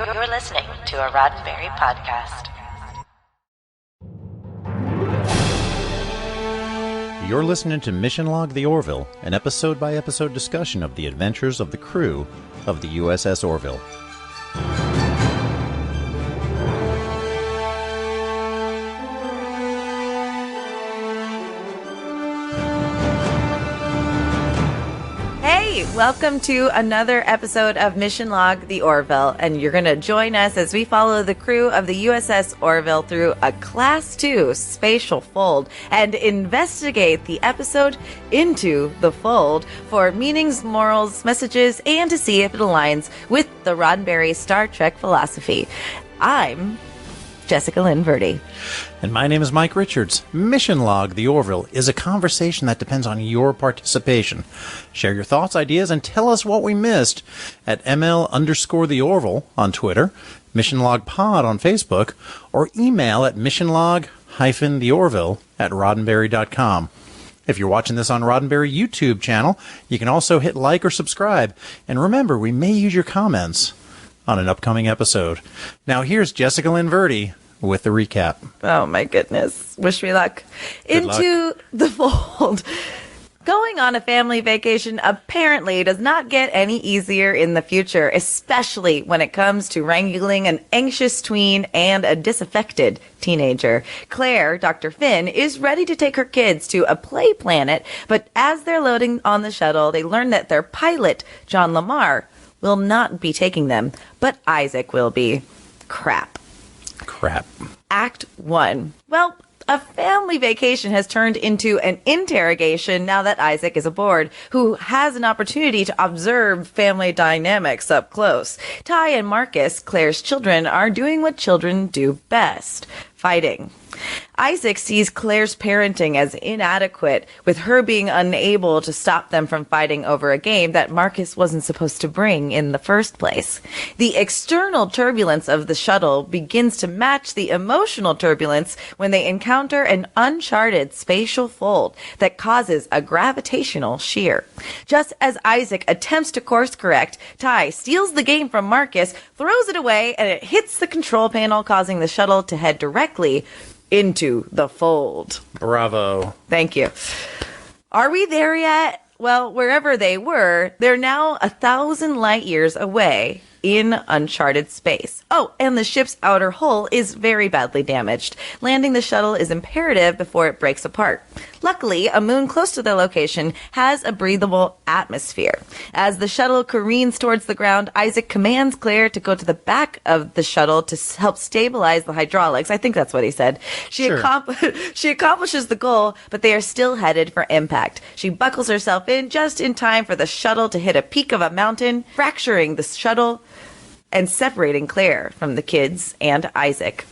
You're listening to a Roddenberry podcast. You're listening to Mission Log the Orville, an episode-by-episode discussion of the adventures of the crew of the USS Orville. Welcome to another episode of Mission Log the Orville, and you're going to join us as we follow the crew of the USS Orville through a Class 2 spatial fold and investigate the episode Into the Fold for meanings, morals, messages, and to see if it aligns with the Roddenberry Star Trek philosophy. I'm Jessica Lynn Verdi. And my name is Mike Richards. Mission Log the Orville is a conversation that depends on your participation. Share your thoughts, ideas, and tell us what we missed at ML_the Orville on Twitter, Mission Log Pod on Facebook, or email at missionlog-theorville@roddenberry.com. If you're watching this on Roddenberry YouTube channel, you can also hit like or subscribe. And remember, we may use your comments on an upcoming episode. Now here's Jessica Lynn Verdi with the recap. Oh my goodness. Wish me luck. Into the Fold. Going on a family vacation apparently does not get any easier in the future, especially when it comes to wrangling an anxious tween and a disaffected teenager. Claire, Dr. Finn, is ready to take her kids to a play planet, but as they're loading on the shuttle, they learn that their pilot, John Lamar, will not be taking them, but Isaac will be. Crap. Act 1. Well, a family vacation has turned into an interrogation now that Isaac is aboard, who has an opportunity to observe family dynamics up close. Ty and Marcus, Claire's children, are doing what children do best: fighting. Isaac sees Claire's parenting as inadequate, with her being unable to stop them from fighting over a game that Marcus wasn't supposed to bring in the first place. The external turbulence of the shuttle begins to match the emotional turbulence when they encounter an uncharted spatial fold that causes a gravitational shear. Just as Isaac attempts to course correct, Ty steals the game from Marcus, throws it away, and it hits the control panel, causing the shuttle to head directly into the fold. Bravo. Thank you. Are we there yet? Well, wherever they were, they're now 1,000 light years away in uncharted space. Oh, and the ship's outer hull is very badly damaged. Landing the shuttle is imperative before it breaks apart. Luckily, a moon close to their location has a breathable atmosphere. As the shuttle careens towards the ground, Isaac commands Claire to go to the back of the shuttle to help stabilize the hydraulics. I think that's what he said. She accomplishes the goal, but they are still headed for impact. She buckles herself in just in time for the shuttle to hit a peak of a mountain, fracturing the shuttle and separating Claire from the kids and Isaac.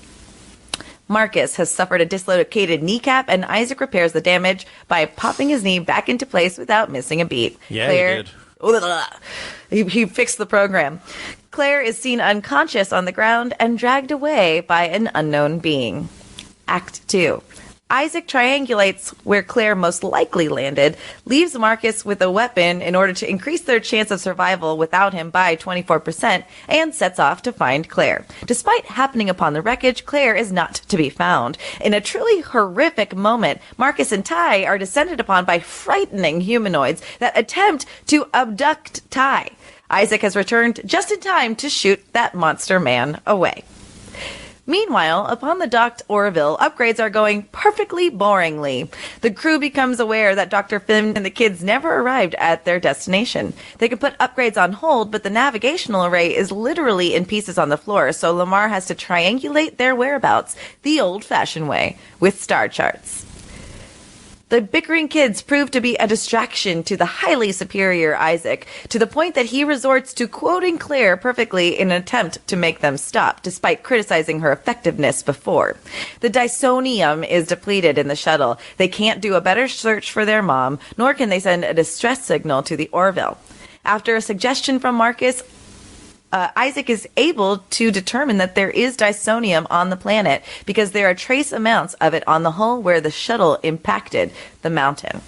Marcus has suffered a dislocated kneecap, and Isaac repairs the damage by popping his knee back into place without missing a beat. Yeah, Claire, he did. He fixed the program. Claire is seen unconscious on the ground and dragged away by an unknown being. Act 2. Isaac triangulates where Claire most likely landed, leaves Marcus with a weapon in order to increase their chance of survival without him by 24%, and sets off to find Claire. Despite happening upon the wreckage, Claire is not to be found. In a truly horrific moment, Marcus and Ty are descended upon by frightening humanoids that attempt to abduct Ty. Isaac has returned just in time to shoot that monster man away. Meanwhile, upon the docked Orville, upgrades are going perfectly boringly. The crew becomes aware that Dr. Finn and the kids never arrived at their destination. They can put upgrades on hold, but the navigational array is literally in pieces on the floor, so Lamar has to triangulate their whereabouts the old-fashioned way, with star charts. The bickering kids prove to be a distraction to the highly superior Isaac, to the point that he resorts to quoting Claire perfectly in an attempt to make them stop, despite criticizing her effectiveness before. The dysonium is depleted in the shuttle. They can't do a better search for their mom, nor can they send a distress signal to the Orville. After a suggestion from Marcus, Isaac is able to determine that there is dysonium on the planet because there are trace amounts of it on the hull where the shuttle impacted the mountain.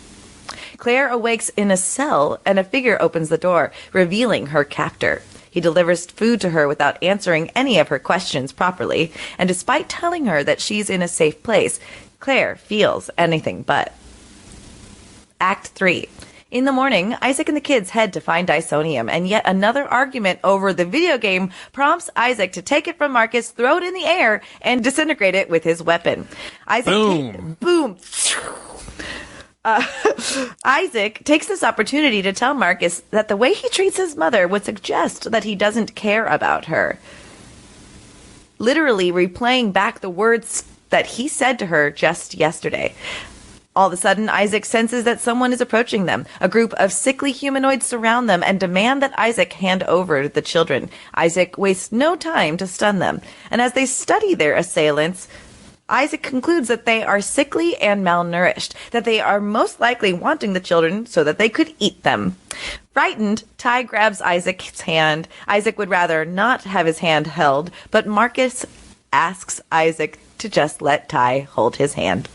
Claire awakes in a cell and a figure opens the door, revealing her captor. He delivers food to her without answering any of her questions properly, and despite telling her that she's in a safe place, Claire feels anything but. Act 3. In the morning, Isaac and the kids head to find Dysonium, and yet another argument over the video game prompts Isaac to take it from Marcus, throw it in the air, and disintegrate it with his weapon. Boom! Isaac takes this opportunity to tell Marcus that the way he treats his mother would suggest that he doesn't care about her. Literally replaying back the words that he said to her just yesterday. All of a sudden, Isaac senses that someone is approaching them. A group of sickly humanoids surround them and demand that Isaac hand over the children. Isaac wastes no time to stun them. And as they study their assailants, Isaac concludes that they are sickly and malnourished, that they are most likely wanting the children so that they could eat them. Frightened, Ty grabs Isaac's hand. Isaac would rather not have his hand held, but Marcus asks Isaac to just let Ty hold his hand.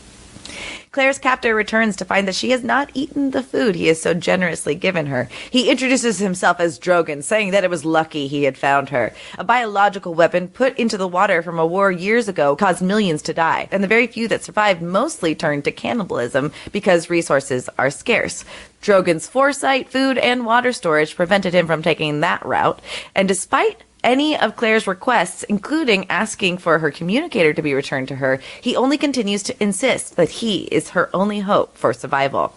Claire's captor returns to find that she has not eaten the food he has so generously given her. He introduces himself as Drogon, saying that it was lucky he had found her. A biological weapon put into the water from a war years ago caused millions to die, and the very few that survived mostly turned to cannibalism because resources are scarce. Drogon's foresight, food, and water storage prevented him from taking that route, and despite any of Claire's requests, including asking for her communicator to be returned to her, he only continues to insist that he is her only hope for survival.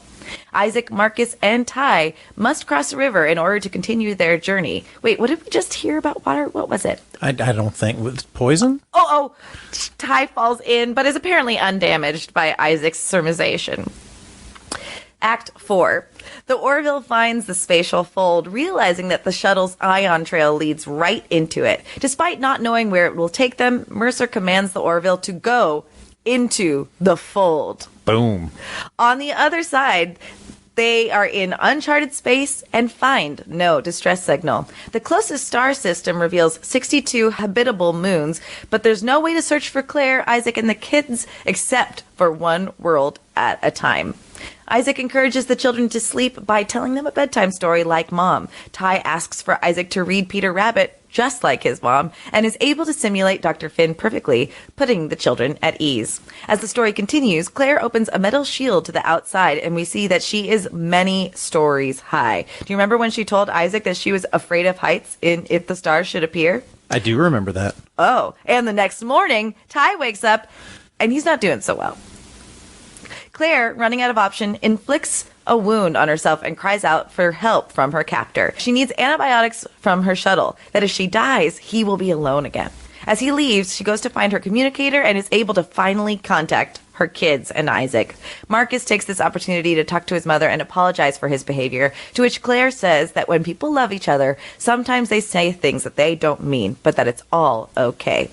Isaac, Marcus, and Ty must cross the river in order to continue their journey. Wait, what did we just hear about water? What was it? I don't think it was poison. Oh, Ty falls in, but is apparently undamaged by Isaac's surmisation. Act 4. The Orville finds the spatial fold, realizing that the shuttle's ion trail leads right into it. Despite not knowing where it will take them, Mercer commands the Orville to go into the fold. Boom. On the other side, they are in uncharted space and find no distress signal. The closest star system reveals 62 habitable moons, but there's no way to search for Claire, Isaac, and the kids except for one world at a time. Isaac encourages the children to sleep by telling them a bedtime story like Mom. Ty asks for Isaac to read Peter Rabbit just like his mom, and is able to simulate Dr. Finn perfectly, putting the children at ease. As the story continues, Claire opens a metal shield to the outside, and we see that she is many stories high. Do you remember when she told Isaac that she was afraid of heights in If the Stars Should Appear? I do remember that. Oh, and the next morning, Ty wakes up, and he's not doing so well. Claire, running out of option, inflicts a wound on herself and cries out for help from her captor. She needs antibiotics from her shuttle, that if she dies, he will be alone again. As he leaves, she goes to find her communicator and is able to finally contact her kids and Isaac. Marcus takes this opportunity to talk to his mother and apologize for his behavior, to which Claire says that when people love each other, sometimes they say things that they don't mean, but that it's all okay.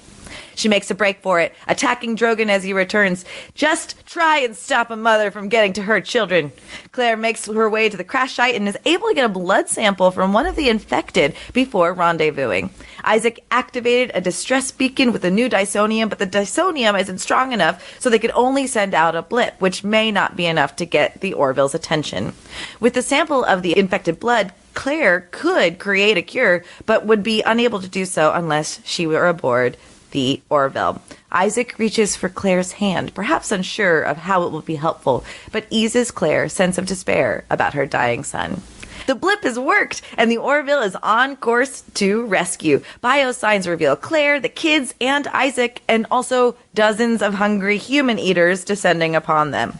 She makes a break for it, attacking Drogon as he returns. Just try and stop a mother from getting to her children. Claire makes her way to the crash site and is able to get a blood sample from one of the infected before rendezvousing. Isaac activated a distress beacon with the new Dysonium, but the Dysonium isn't strong enough, so they could only send out a blip, which may not be enough to get the Orville's attention. With the sample of the infected blood, Claire could create a cure, but would be unable to do so unless she were aboard the Orville. Isaac reaches for Claire's hand, perhaps unsure of how it will be helpful, but eases Claire's sense of despair about her dying son. The blip has worked, and the Orville is on course to rescue. Biosigns reveal Claire, the kids, and Isaac, and also dozens of hungry human eaters descending upon them.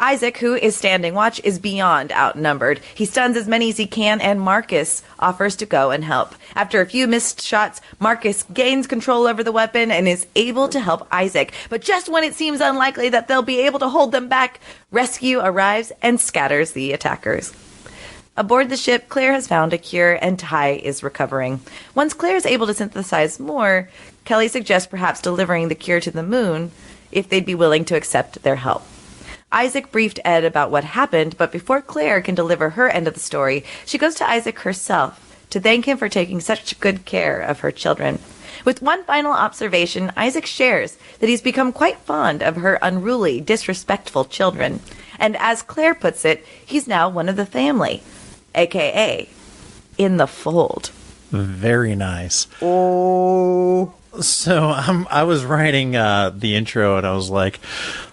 Isaac, who is standing watch, is beyond outnumbered. He stuns as many as he can, and Marcus offers to go and help. After a few missed shots, Marcus gains control over the weapon and is able to help Isaac. But just when it seems unlikely that they'll be able to hold them back, rescue arrives and scatters the attackers. Aboard the ship, Claire has found a cure, and Ty is recovering. Once Claire is able to synthesize more, Kelly suggests perhaps delivering the cure to the moon if they'd be willing to accept their help. Isaac briefed Ed about what happened, but before Claire can deliver her end of the story, she goes to Isaac herself to thank him for taking such good care of her children. With one final observation, Isaac shares that he's become quite fond of her unruly, disrespectful children. And as Claire puts it, he's now one of the family, a.k.a. in the fold. Very nice. Oh. So I was writing the intro, and I was like,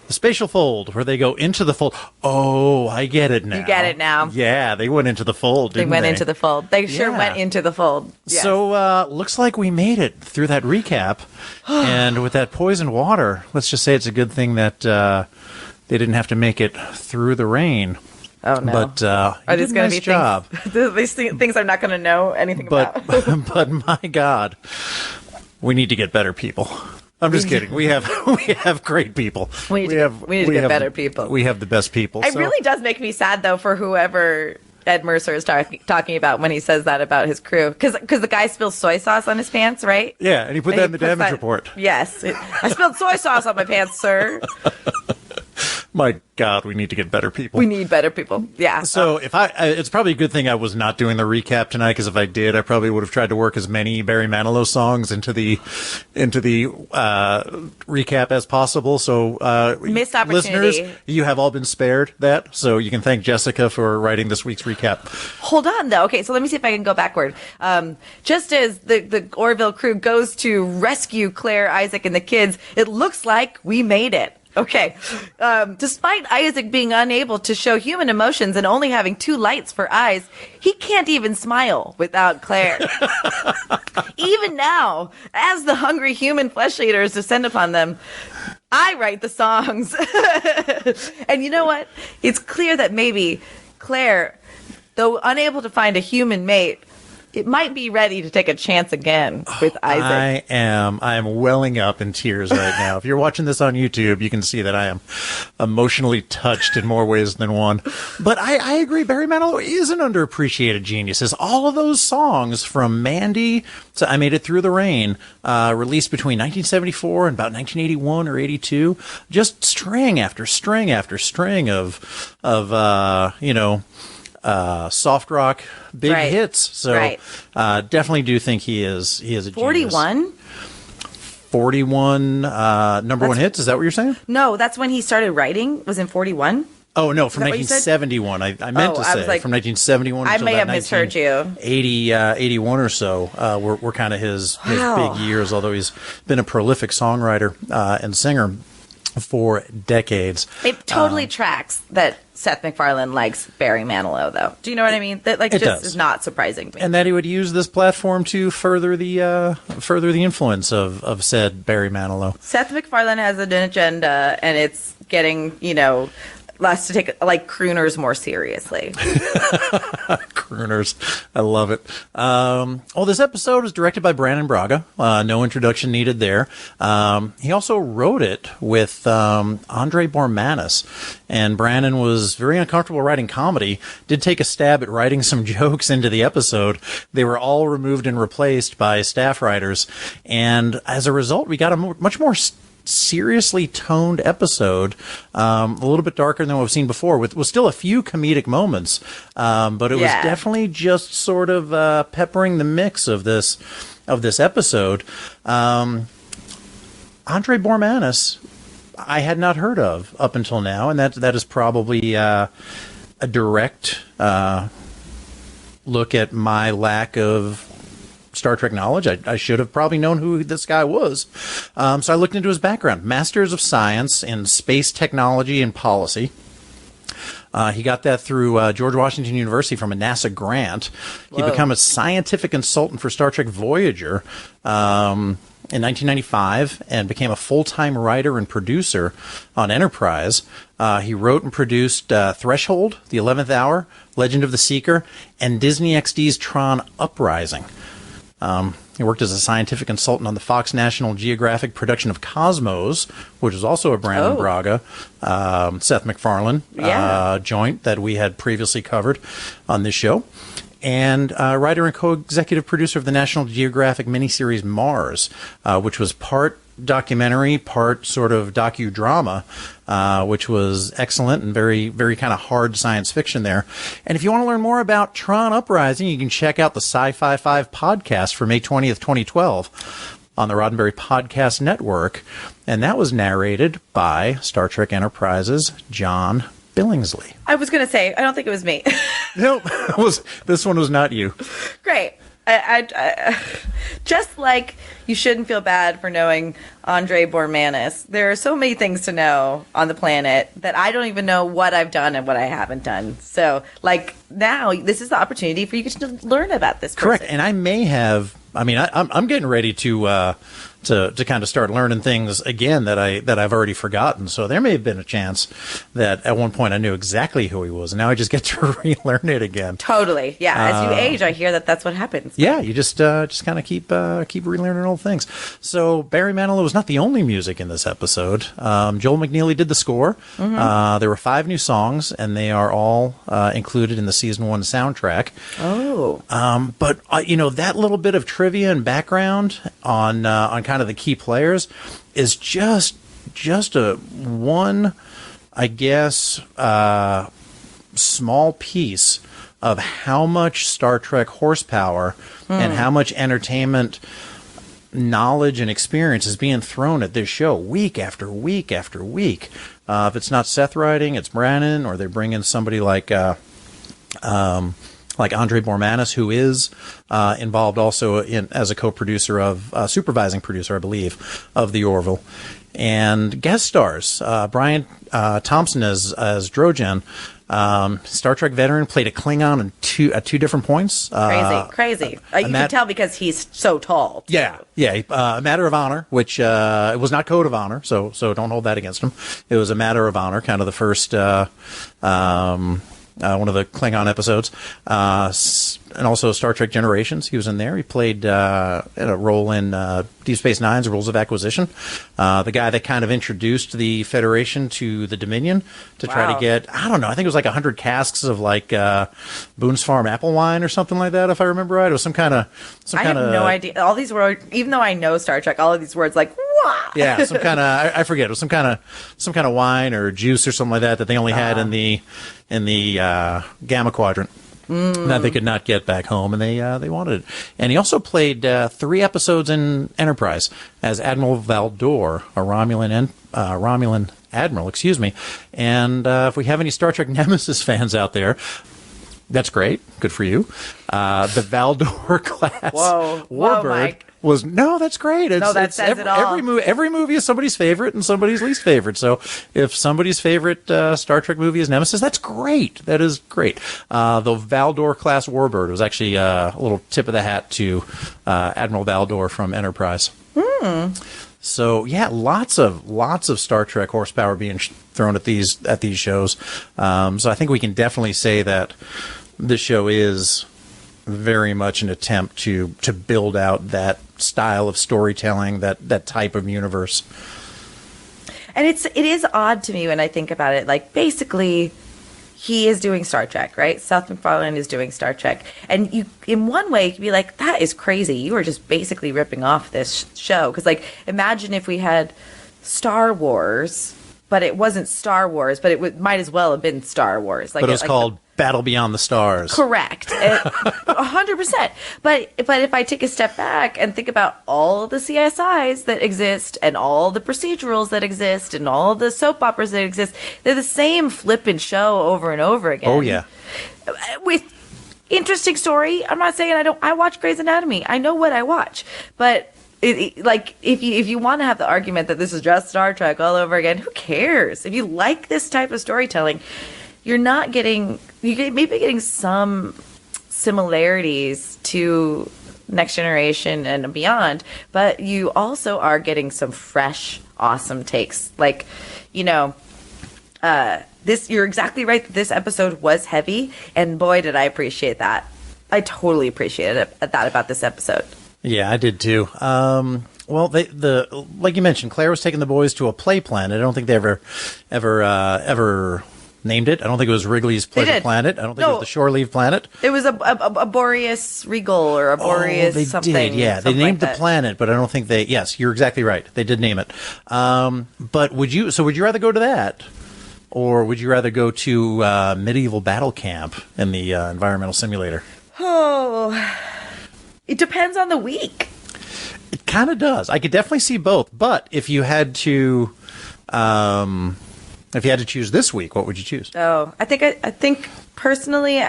the spatial fold, where they go into the fold. Oh, I get it now. You get it now. Yeah, they went into the fold, didn't they? They went into the fold. They sure Yeah. went into the fold. Yes. So, looks like we made it through that recap. And with that poisoned water, let's just say it's a good thing that they didn't have to make it through the rain. Oh, no. But Are you these did a going nice to be job. things, things I'm not going to know anything about? But my God, we need to get better people. I'm just kidding. We have great people. We need to get better people. We have the best people. It so. really does make me sad, though, for whoever Ed Mercer is talking about when he says that about his crew. Because the guy spills soy sauce on his pants, right? Yeah, and he put that in the damage report. Yes. I spilled soy sauce on my pants, sir. My God, we need to get better people. We need better people. Yeah. So it's probably a good thing I was not doing the recap tonight, because if I did, I probably would have tried to work as many Barry Manilow songs into the recap as possible. So Missed opportunity. Listeners, you have all been spared that. So you can thank Jessica for writing this week's recap. Hold on, though. Okay, so let me see if I can go backward. Just as the Orville crew goes to rescue Claire, Isaac, and the kids, it looks like we made it. Okay. Despite Isaac being unable to show human emotions and only having 2 lights for eyes, he can't even smile without Claire. Even now, as the hungry human flesh eaters descend upon them, I write the songs. And you know what? It's clear that maybe Claire, though unable to find a human mate, it might be ready to take a chance again with Isaac. I am welling up in tears right now. If you're watching this on YouTube, you can see that I am emotionally touched in more ways than one. But I agree, Barry Manilow is an underappreciated genius. As all of those songs from Mandy to I Made It Through the Rain, released between 1974 and about 1981 or 82, just string after string after string of soft rock big hits. So definitely do think he is a genius. 41 number one hits. Is that what you're saying? No, that's when he started writing. Was in 41. Oh no, from 1971. I meant to say from 1971. I may have misheard you. 81 or so were kind of his big years. Although he's been a prolific songwriter and singer for decades. It totally tracks that Seth MacFarlane likes Barry Manilow, though. Do you know what I mean? That is not surprising to me. And that he would use this platform to further the influence of said Barry Manilow. Seth MacFarlane has an agenda, and it's getting us to take crooners more seriously. Crooners. I love it. This episode is directed by Brannon Braga. No introduction needed there. He also wrote it with Andre Bormanis. And Brannon was very uncomfortable writing comedy. Did take a stab at writing some jokes into the episode. They were all removed and replaced by staff writers. And as a result, we got a much more seriously toned episode, a little bit darker than what we've seen before, with still a few comedic moments, but it was definitely just sort of peppering the mix of this episode. Andre Bormanis, I had not heard of up until now, and that is probably a direct look at my lack of Star Trek knowledge. I should have probably known who this guy was. So I looked into his background. Masters of Science in Space Technology and Policy. He got that through George Washington University from a NASA grant. He became a scientific consultant for Star Trek Voyager in 1995 and became a full-time writer and producer on Enterprise. He wrote and produced Threshold, The 11th Hour, Legend of the Seeker, and Disney XD's Tron Uprising. He worked as a scientific consultant on the Fox National Geographic production of Cosmos, which was also a Brannon Braga, Seth MacFarlane joint that we had previously covered on this show. And writer and co-executive producer of the National Geographic miniseries Mars, which was part documentary, part sort of docudrama, which was excellent and very, very kind of hard science fiction there. And if you want to learn more about Tron Uprising, you can check out the Sci-Fi 5 podcast for May 20th, 2012 on the Roddenberry Podcast Network. And that was narrated by Star Trek Enterprise's John Billingsley. I was going to say, I don't think it was me. No, this one was not you. Great. Just like you shouldn't feel bad for knowing Andre Bormanis, there are so many things to know on the planet that I don't even know what I've done and what I haven't done. So, like, now this is the opportunity for you to learn about this person. Correct. And I may have. I mean, I'm getting ready to kind of start learning things again that I've already forgotten. So there may have been a chance that at one point I knew exactly who he was, and now I just get to relearn it again. Totally, yeah. As you age, I hear that's what happens. Yeah, you just kind of keep relearning old things. So Barry Manilow was not the only music in this episode. Joel McNeely did the score. Mm-hmm. There were 5 new songs, and they are all included in the season 1 soundtrack. Oh, but that little bit of trivia and background on kind of the key players is just a one, I guess, small piece of how much Star Trek horsepower and how much entertainment knowledge and experience is being thrown at this show week after week after week. If it's not Seth writing, it's Brannon, or they bring in somebody like Andre Bormanis, who is involved also as a co-producer supervising producer, I believe, of the Orville. And guest stars, Brian Thompson as Drogen, Star Trek veteran, played a Klingon at two different points. Crazy. You can tell because he's so tall, too. Yeah. A matter of honor, which it was not Code of Honor, so don't hold that against him. It was a matter of honor, kind of the first one of the Klingon episodes, and also Star Trek Generations. He was in there. He played a role in Deep Space Nine's Rules of Acquisition, the guy that kind of introduced the Federation to the Dominion to try to get, I don't know, I think it was like 100 casks of like Boone's Farm apple wine or something like that, if I remember right. It was some kind of... I have no idea. All these words, even though I know Star Trek, all of these words like... Yeah, some kind of, I forget, it was some kind of wine or juice or something like that they only had in the Gamma Quadrant that they could not get back home, and they wanted it. And he also played 3 episodes in Enterprise as Admiral Valdor, a Romulan admiral, excuse me. And if we have any Star Trek Nemesis fans out there, that's great. Good for you. The Valdor class Warbird that's great. That says it all. Every movie is somebody's favorite and somebody's least favorite. So if somebody's favorite Star Trek movie is Nemesis, that's great. That is great. The Valdor class Warbird was actually a little tip of the hat to Admiral Valdor from Enterprise. So yeah, lots of Star Trek horsepower being thrown at these shows. So I think we can definitely say that this show is very much an attempt to build out that style of storytelling, that type of universe. And it is odd to me when I think about it. Like, basically, he is doing Star Trek, right? Seth MacFarlane is doing Star Trek. And you, in one way, you could be like, that is crazy. You are just basically ripping off this show. Because, like, imagine if we had Star Wars, but it wasn't Star Wars, but it might as well have been Star Wars. Like, but it was called Battle Beyond the Stars. Correct. 100%. But if I take a step back and think about all the CSIs that exist and all the procedurals that exist and all the soap operas that exist, they're the same flippin' show over and over again. Oh, yeah. With interesting story. I'm not saying I watch Grey's Anatomy. I know what I watch. But if you want to have the argument that this is just Star Trek all over again, who cares? If you like this type of storytelling, you're may be getting some similarities to Next Generation and beyond, but you also are getting some fresh, awesome takes. Like, you're exactly right that this episode was heavy, and boy, did I appreciate that. I totally appreciated that about this episode. Yeah, I did too. Well, like you mentioned, Claire was taking the boys to a play planet. I don't think they ever named it. I don't think it was Wrigley's Pleasure Planet. I don't think it was the Shore Leave Planet. It was a Boreas Regal or a Boreas something. They did, yeah. They named the planet, but I don't think they... Yes, you're exactly right. They did name it. But would you rather go to that, or would you rather go to Medieval Battle Camp in the environmental simulator? Oh, it depends on the week. It kind of does. I could definitely see both. But if you had to... If you had to choose this week, what would you choose? Oh, I think personally,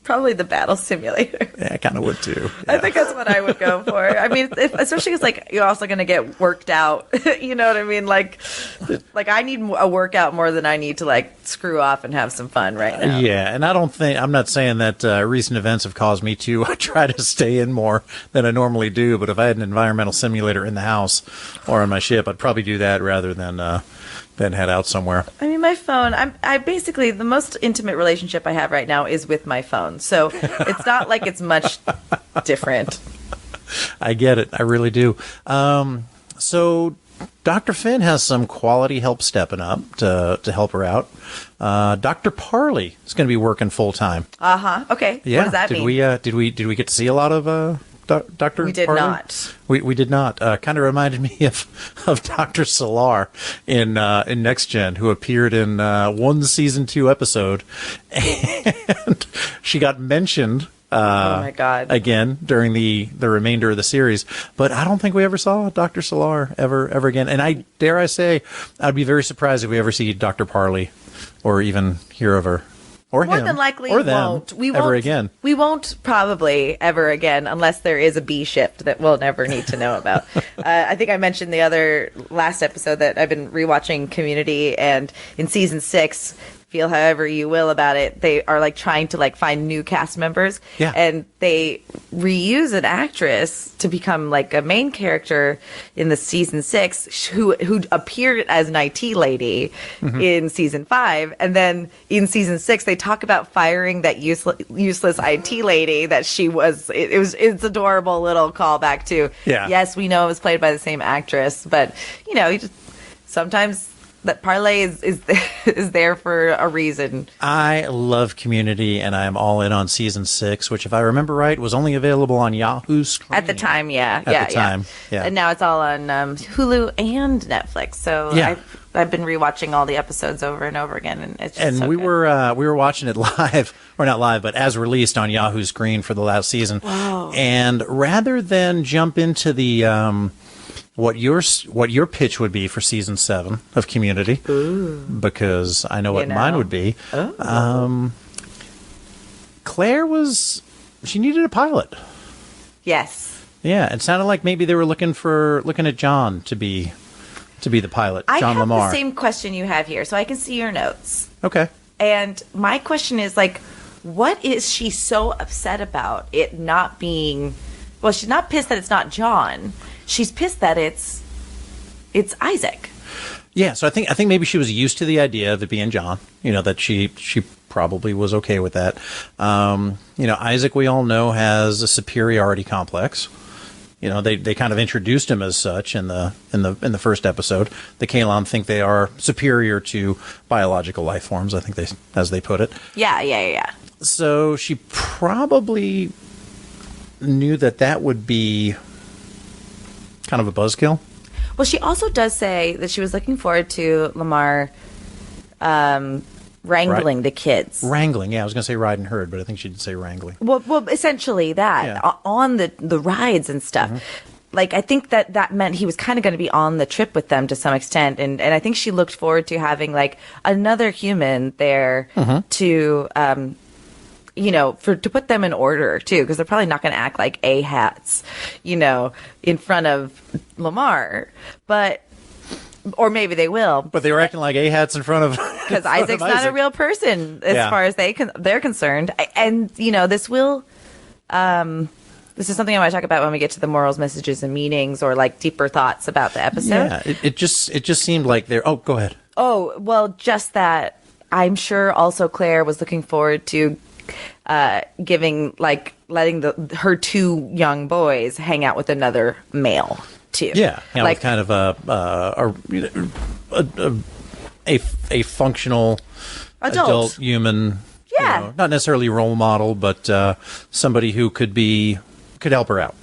Probably the battle simulator. Yeah, I kind of would too. I think that's what I would go for. I mean, especially because like you're also going to get worked out. You know what I mean? Like I need a workout more than I need to like screw off and have some fun right now. Yeah, and I'm not saying that recent events have caused me to try to stay in more than I normally do. But if I had an environmental simulator in the house or on my ship, I'd probably do that rather than head out somewhere. I mean, my phone, I basically, the most intimate relationship I have right now is with my phone. So it's not like it's much different. I get it. I really do. So Dr. Finn has some quality help stepping up to help her out. Dr. Parley is going to be working full time. Okay. Yeah. What does that mean? Did we get to see a lot of Dr. We did Parley? not. We did not. Kind of reminded me of Dr. Solar in Next Gen, who appeared in one season 2 episode, and she got mentioned. Oh my God! Again during the remainder of the series, but I don't think we ever saw Dr. Solar ever again. And I dare say, I'd be very surprised if we ever see Dr. Parley, or even hear of her. Or More him, than likely, or them, won't. We ever won't again. We won't probably ever again, unless there is a B shift that we'll never need to know about. I think I mentioned the last episode that I've been rewatching Community, and in season 6, feel however you will about it, they are like trying to like find new cast members, and they reuse an actress to become like a main character in the season 6 who appeared as an IT lady in season 5, and then in season 6 they talk about firing that useless IT lady that she was. It's adorable little callback to yes, we know it was played by the same actress, but you just sometimes that parlay is there for a reason. I love Community, and I am all in on season 6, which, if I remember right, was only available on Yahoo's screen. At the time, yeah. And now it's all on Hulu and Netflix. So I've been rewatching all the episodes over and over again, and it's just we were watching it live, or not live, but as released on Yahoo's screen for the last season. Wow. And rather than jump into the what your pitch would be for season 7 of Community, because I know what mine would be. Claire she needed a pilot. Yes. Yeah, it sounded like maybe they were looking at John to be the pilot. John Lamar. I have the same question you have here, so I can see your notes. Okay. And my question is like, what is she so upset about it not being? Well, she's not pissed that it's not John. She's pissed that it's Isaac. Yeah, so I think maybe she was used to the idea of it being John. That she probably was okay with that. Isaac, we all know, has a superiority complex. They kind of introduced him as such in the first episode. The Kalan think they are superior to biological life forms. I think as they put it. Yeah. So she probably knew that would be kind of a buzzkill. Well, she also does say that she was looking forward to Lamar wrangling the kids. Wrangling, yeah. I was going to say ride and herd, but I think she did say wrangling. Well, essentially that. On the rides and stuff. Mm-hmm. Like, I think that meant he was kind of going to be on the trip with them to some extent. And I think she looked forward to having, like, another human there to... to put them in order too, because they're probably not going to act like A-hats, in front of Lamar, or maybe they will. But they were acting like A-hats in front of because Isaac's not a real person as far as they're concerned. And this will. This is something I want to talk about when we get to the morals, messages, and meanings, or like deeper thoughts about the episode. Yeah, it just seemed like they're. Oh, go ahead. Oh well, just that I'm sure also Claire was looking forward to. Letting her 2 young boys hang out with another male too. Yeah, like kind of a functional adult human. Yeah, not necessarily role model, but somebody who could help her out.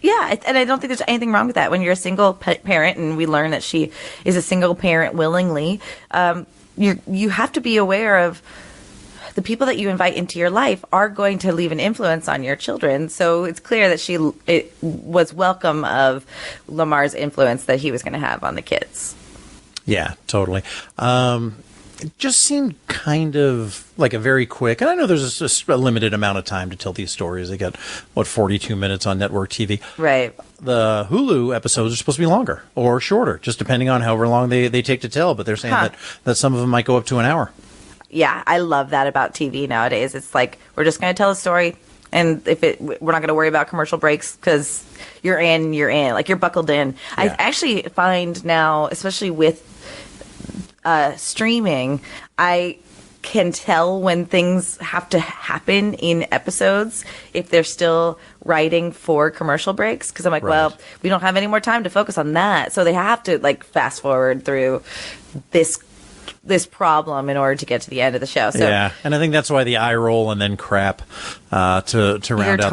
Yeah, and I don't think there's anything wrong with that. When you're a single parent, and we learn that she is a single parent willingly, you have to be aware of. The people that you invite into your life are going to leave an influence on your children. So it's clear that she was welcome of Lamar's influence that he was going to have on the kids. Yeah, totally. it just seemed kind of like a very quick, and I know there's just a limited amount of time to tell these stories. They got, 42 minutes on network TV. Right. The Hulu episodes are supposed to be longer or shorter, just depending on however long they take to tell, but they're saying that some of them might go up to an hour. Yeah, I love that about TV nowadays. It's like, we're just going to tell a story, and we're not going to worry about commercial breaks because you're in, like you're buckled in. Yeah. I actually find now, especially with streaming, I can tell when things have to happen in episodes if they're still writing for commercial breaks, because I'm like, well, we don't have any more time to focus on that, so they have to like fast forward through this problem in order to get to the end of the show. So, yeah, and I think that's why the eye roll and then crap to round out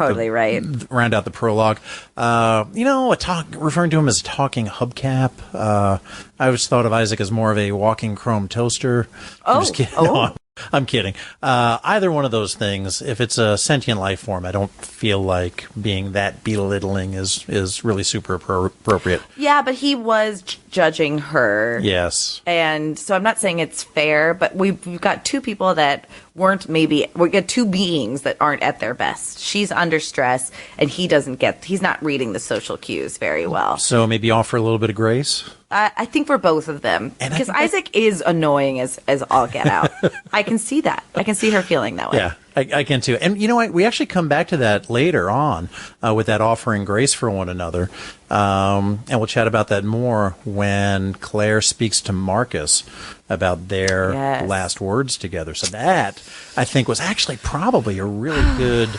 round out the prologue. Referring to him as a talking hubcap. I always thought of Isaac as more of a walking chrome toaster. I'm just kidding. No, I'm kidding. Either one of those things, if it's a sentient life form, I don't feel like being that belittling is really super appropriate. Yeah, but he was judging her. Yes. And so I'm not saying it's fair, but we've got two people that we got two beings that aren't at their best. She's under stress, and he's not reading the social cues very well. So maybe offer a little bit of grace? I think for both of them. Because Isaac is annoying as all get out. I can see that. I can see her feeling that way. Yeah, I can too. And you know what? We actually come back to that later on with that offering grace for one another. And we'll chat about that more when Claire speaks to Marcus about their last words together. So that, I think, was actually probably a really good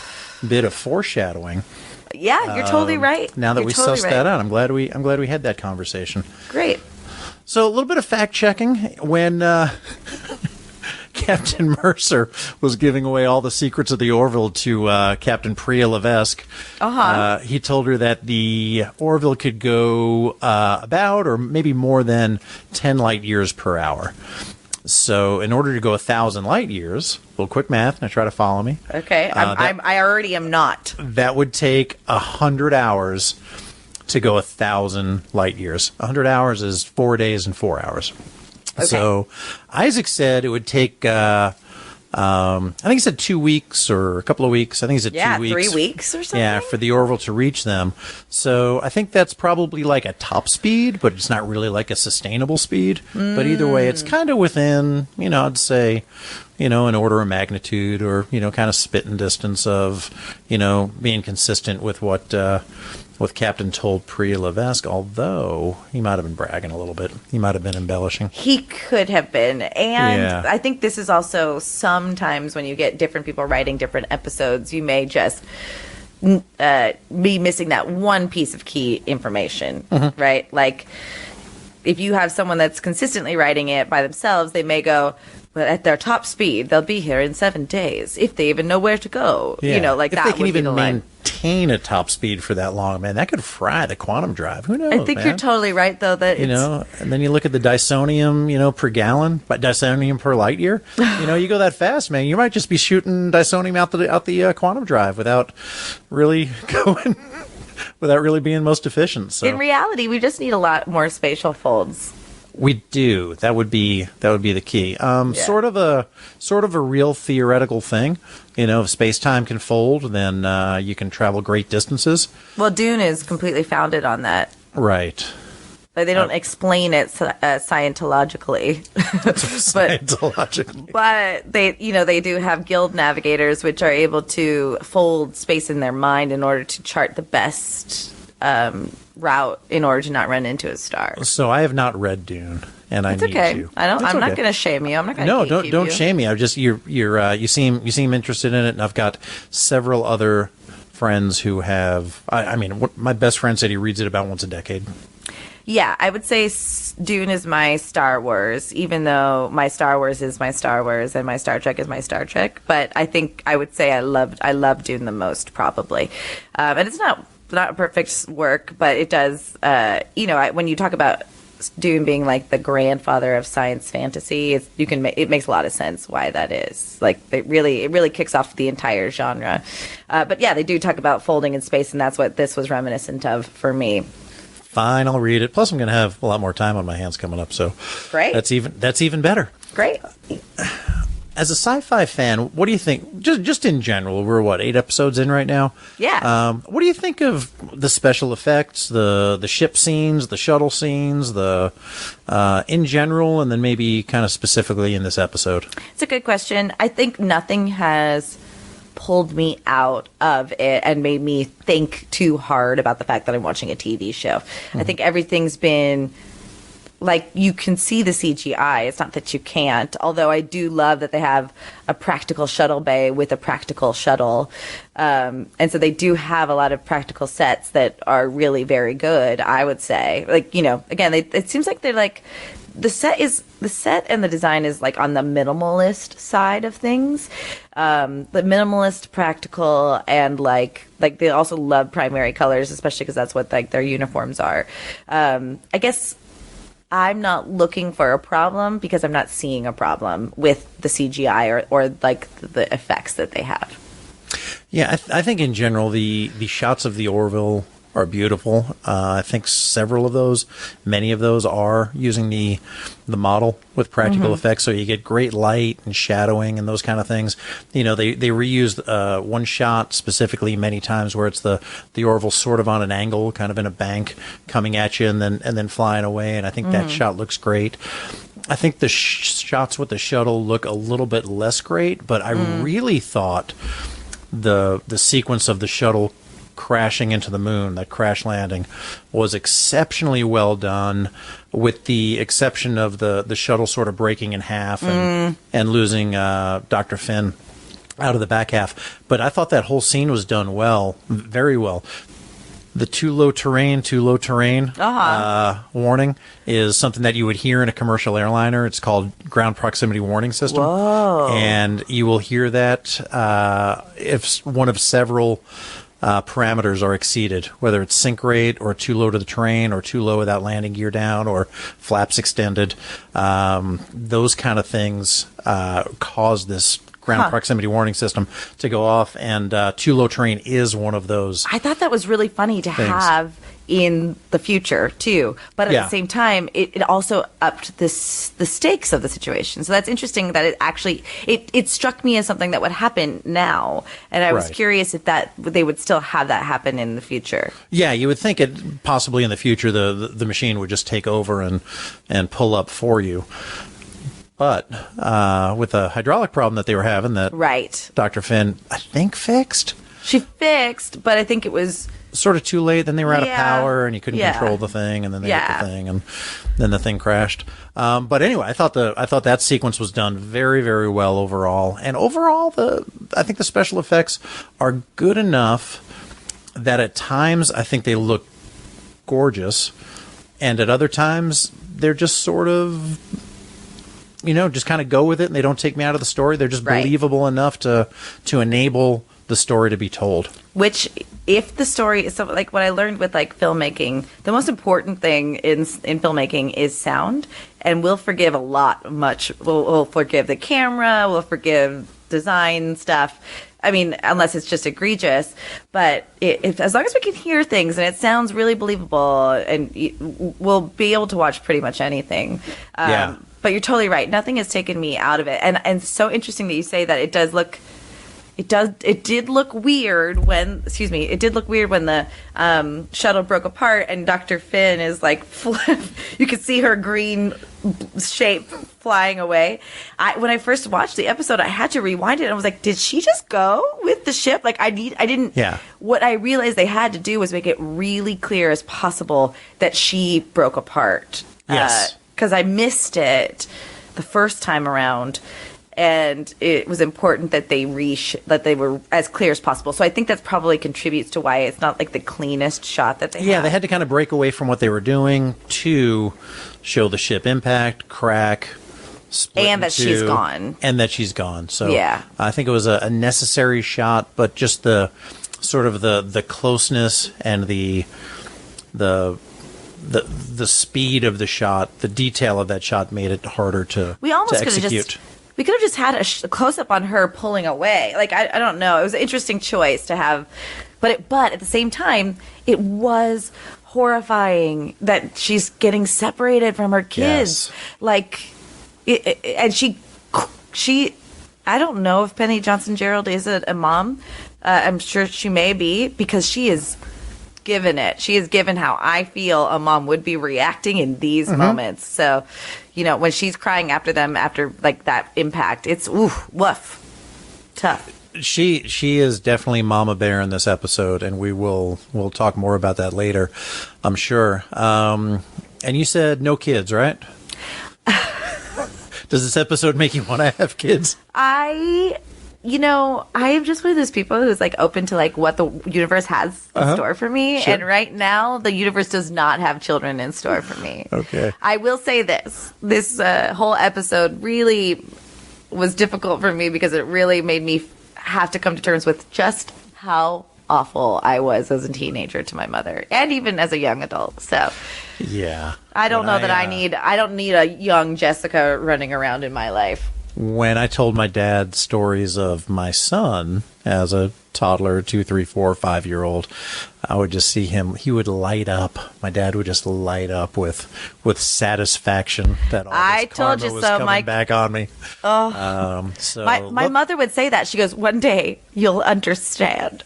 bit of foreshadowing. Yeah, you're totally right. Now that we sussed that out, I'm glad we had that conversation. Great. So a little bit of fact checking when Captain Mercer was giving away all the secrets of the Orville to Captain Priya Levesque. He told her that the Orville could go about or maybe more than 10 light years per hour. So in order to go 1,000 light years, a little quick math, now try to follow me. Okay, I already am not. That would take 100 hours to go 1,000 light years. 100 hours is 4 days and 4 hours. Okay. So Isaac said it would take, I think he said 2 weeks or a couple of weeks. I think he said 2 weeks. 3 weeks or something? Yeah, for the Orville to reach them. So I think that's probably like a top speed, but it's not really like a sustainable speed. But either way, it's kind of within, I'd say, an order of magnitude or, kind of spitting distance of, being consistent with what Captain told Priya Levesque, although he might have been bragging a little bit. He might have been embellishing. He could have been. And I think this is also sometimes when you get different people writing different episodes, you may just be missing that one piece of key information, right? Like, if you have someone that's consistently writing it by themselves, they may go, but at their top speed, they'll be here in 7 days, if they even know where to go. Yeah. Like if that they can would even be the line. Maintain a top speed for that long, man, that could fry the quantum drive. Who knows? I think you're totally right, though. That and then you look at the dysonium, per gallon, but dysonium per light year. You go that fast, man, you might just be shooting dysonium out the quantum drive without really going, without really being most efficient. So in reality, we just need a lot more spatial folds. We do. That would be the key. Sort of a real theoretical thing. If space-time can fold, then you can travel great distances. Well, Dune is completely founded on that. Right. But they don't explain it scientologically. But they do have guild navigators, which are able to fold space in their mind in order to chart the best route in order to not run into a star. So I have not read Dune, and I need to. I'm not going to shame you. I'm not going to don't shame me. I just you seem interested in it, and I've got several other friends who have. My best friend said he reads it about once a decade. Yeah, I would say Dune is my Star Wars, even though my Star Wars is my Star Wars and my Star Trek is my Star Trek. But I think I would say I love Dune the most, probably. And it's not a perfect work, but it does. When you talk about Dune being like the grandfather of science fantasy, it makes a lot of sense why that is. Like, it really kicks off the entire genre. But yeah, they do talk about folding in space, and that's what this was reminiscent of for me. Fine, I'll read it. Plus, I'm going to have a lot more time on my hands coming up, so great. That's even better. Great. As a sci-fi fan, what do you think? Just in general, we're 8 episodes in right now. Yeah. What do you think of the special effects, the ship scenes, the shuttle scenes, in general, and then maybe kind of specifically in this episode? It's a good question. I think nothing has pulled me out of it and made me think too hard about the fact that I'm watching a TV show. I think everything's been... Like, you can see the CGI. It's not that you can't. Although I do love that they have a practical shuttle bay with a practical shuttle. And so they do have a lot of practical sets that are really very good, I would say. Like, again, it seems like they're like... The set and the design is like on the minimalist side of things. The minimalist, practical, and like they also love primary colors, especially because that's what like their uniforms are. I guess... I'm not looking for a problem because I'm not seeing a problem with the CGI or like the effects that they have. Yeah, I think in general the shots of the Orville are beautiful. I think many of those are using the model with practical effects, so you get great light and shadowing and those kind of things. They reused one shot specifically many times where it's the Orville sort of on an angle, kind of in a bank, coming at you and then flying away, and I think that shot looks great. I think the shots with the shuttle look a little bit less great, but I really thought the sequence of the shuttle crashing into the moon, that crash landing, was exceptionally well done, with the exception of the shuttle sort of breaking in half and losing Dr. Finn out of the back half. But I thought that whole scene was done well, very well. The too low terrain warning is something that you would hear in a commercial airliner. It's called ground proximity warning system. Whoa. And you will hear that if one of several parameters are exceeded, whether it's sink rate or too low to the terrain or too low without landing gear down or flaps extended. Those kind of things cause this ground proximity warning system to go off, and too low terrain is one of those. I thought that was really funny to have in the future too, but at the same time it also upped the stakes of the situation. So that's interesting that it actually it struck me as something that would happen now, and I was curious if that they would still have that happen in the future. Yeah, you would think it possibly in the future the machine would just take over and pull up for you. But with a hydraulic problem that they were having, that Dr. Finn, I think, fixed. She fixed, but I think it was sort of too late. Then they were out of power, and you couldn't control the thing, and then they hit the thing, and then the thing crashed. But anyway, I thought that sequence was done very, very well overall. And overall, I think the special effects are good enough that at times I think they look gorgeous, and at other times they're just sort of, just kind of go with it, and they don't take me out of the story. They're just believable enough to enable the story to be told. Which, if the story is like what I learned with like filmmaking, the most important thing in filmmaking is sound, and we'll forgive a lot, much. We'll forgive the camera, we'll forgive design stuff. I mean, unless it's just egregious, but as long as we can hear things and it sounds really believable, and we'll be able to watch pretty much anything. But you're totally right. Nothing has taken me out of it, and it's so interesting that you say that it does look. It did look weird when the shuttle broke apart and Dr. Finn is like, you could see her green shape flying away. When I first watched the episode, I had to rewind it and I was like, did she just go with the ship? Like what I realized they had to do was make it really clear as possible that she broke apart. Yes. Because I missed it the first time around. And it was important that they were as clear as possible. So I think that probably contributes to why it's not like the cleanest shot that they have. Yeah, they had to kind of break away from what they were doing to show the ship impact, crack, split and that she's gone. And that she's gone. So I think it was a necessary shot, but just the sort of the closeness and the speed of the shot, the detail of that shot made it harder to execute. We could have just had a close-up on her pulling away. Like, I don't know. It was an interesting choice to have. But at the same time, it was horrifying that she's getting separated from her kids. Yes. Like, and she, I don't know if Penny Johnson-Gerald is a mom. I'm sure she may be, because she is given it. She is given how I feel a mom would be reacting in these moments. So, when she's crying after them, after like that impact, it's woof, tough. She is definitely Mama Bear in this episode, and we'll talk more about that later, I'm sure. And you said no kids, right? Does this episode make you want to have kids? I am just one of those people who's like open to like what the universe has in store for me. Sure. And right now, the universe does not have children in store for me. Okay. I will say this whole episode really was difficult for me because it really made me have to come to terms with just how awful I was as a teenager to my mother, and even as a young adult. So yeah, I don't know that I don't need a young Jessica running around in my life. When I told my dad stories of my son as a toddler, 2, 3, 4, 5-year-old, I would just see him. He would light up. My dad would just light up with satisfaction that all this karma was coming back on me. Oh, so my mother would say that. She goes, "One day you'll understand."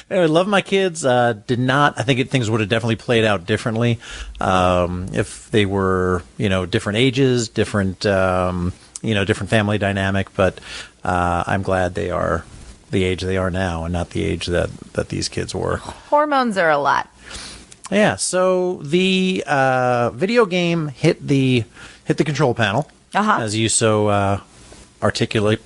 I love my kids. Did not. I think things would have definitely played out differently if they were, different ages, different, different family dynamic. But I'm glad they are the age they are now, and not the age that these kids were. Hormones are a lot. Yeah. So the video game hit the control panel, as you so articulately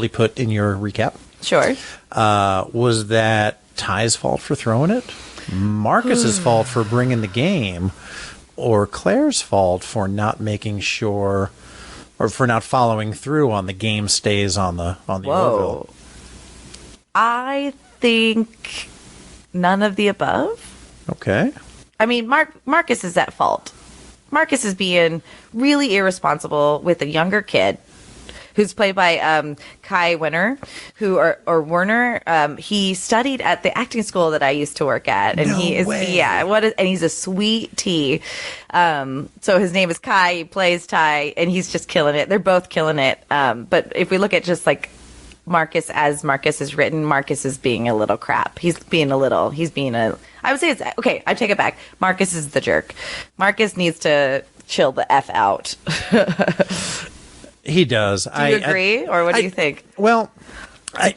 put in your recap. Sure. Was that Ty's fault for throwing it? Marcus's fault for bringing the game? Or Claire's fault for not making sure, or for not following through on the game stays on the Orville? I think none of the above. Okay. I mean, Marcus is at fault. Marcus is being really irresponsible with a younger kid, who's played by Kai Werner, or Werner. He studied at the acting school that I used to work at, and and he's a sweet tea. So his name is Kai. He plays Ty, and he's just killing it. They're both killing it. But if we look at just like Marcus as Marcus is written, Marcus is being a little crap. I would say it's okay. I take it back. Marcus is the jerk. Marcus needs to chill the F out. He does. Do you agree, or what do you think? Well,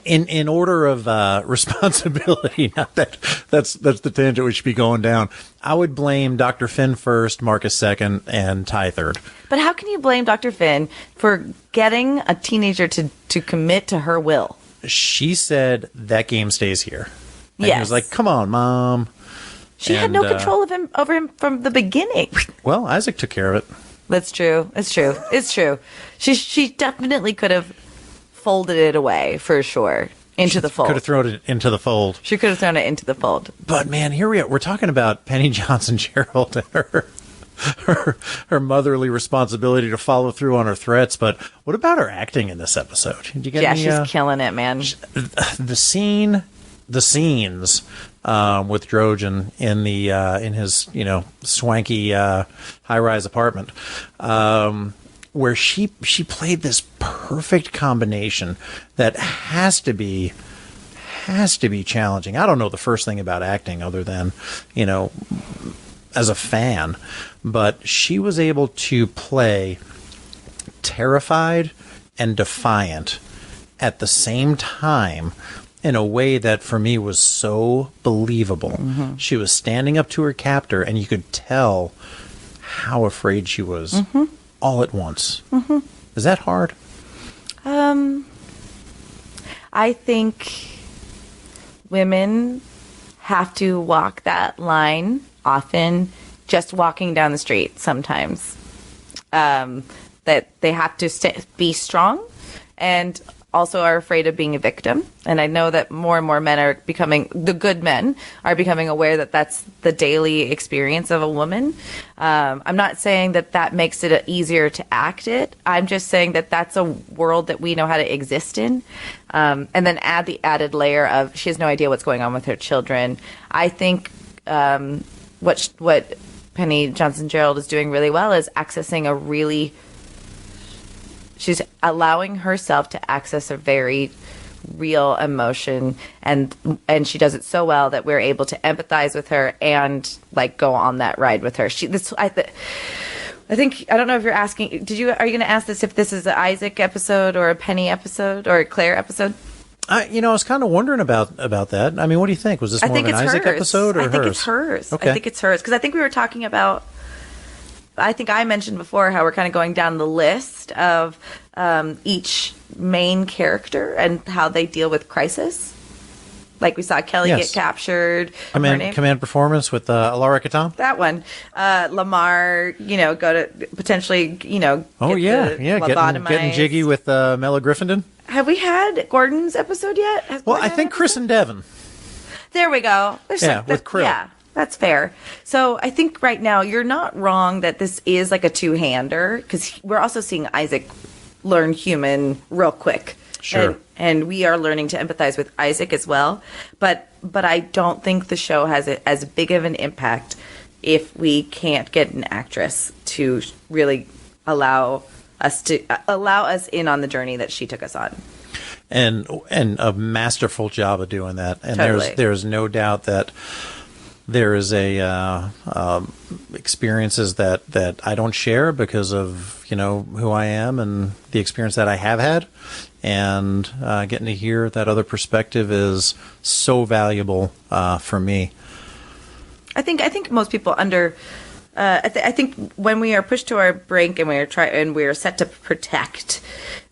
in order of responsibility, not that's the tangent we should be going down. I would blame Dr. Finn first, Marcus second, and Ty third. But how can you blame Dr. Finn for getting a teenager to commit to her will? She said that game stays here. And yes. He was like, "Come on, Mom." She had no control over him from the beginning. Well, Isaac took care of it. That's true. It's true. She definitely could have folded it away, for sure, into the fold. Could have thrown it into the fold. She could have thrown it into the fold. But man, here we are. We're talking about Penny Johnson-Gerald and her motherly responsibility to follow through on her threats. But what about her acting in this episode? Did you get she's killing it, man. The scenes with Drojan in his swanky high-rise apartment, where she played this perfect combination that has to be challenging. I don't know the first thing about acting other than as a fan, but she was able to play terrified and defiant at the same time in a way that for me was so believable. Mm-hmm. She was standing up to her captor, and you could tell how afraid she was all at once. Mm-hmm. Is that hard? I think women have to walk that line often, just walking down the street sometimes. That they have to be strong, and also are afraid of being a victim. And I know that more and more men are becoming, the good men are becoming aware that that's the daily experience of a woman. I'm not saying that makes it easier to act it. I'm just saying that that's a world that we know how to exist in. And then add the added layer of she has no idea what's going on with her children. I think what Penny Johnson-Gerald is doing really well is she's allowing herself to access a very real emotion, and she does it so well that we're able to empathize with her and like go on that ride with her. I think, I don't know if you're asking, are you going to ask this if this is an Isaac episode or a Penny episode or a Claire episode? I was kind of wondering about that. I mean, what do you think? Was this more of an Isaac episode or hers? I think it's hers. Okay. I think it's hers. Because I think we were talking about, I think I mentioned before how we're kind of going down the list of each main character and how they deal with crisis. Like we saw Kelly get captured. Command Performance with Alara Katan. That one. Lamar, go to potentially, getting jiggy with Mela Griffindon. Have we had Gordon's episode yet? I think Chris and Devin. There we go. With Krill. Yeah, that's fair. So I think right now you're not wrong that this is like a two-hander, because we're also seeing Isaac learn human real quick. Sure. And we are learning to empathize with Isaac as well. But I don't think the show has as big of an impact if we can't get an actress to really allow us in on the journey that she took us on. And a masterful job of doing that. And totally. there's no doubt that there is experiences that I don't share because of who I am and the experience that I have had, and getting to hear that other perspective is so valuable for me. I think most people I think when we are pushed to our brink and we are set to protect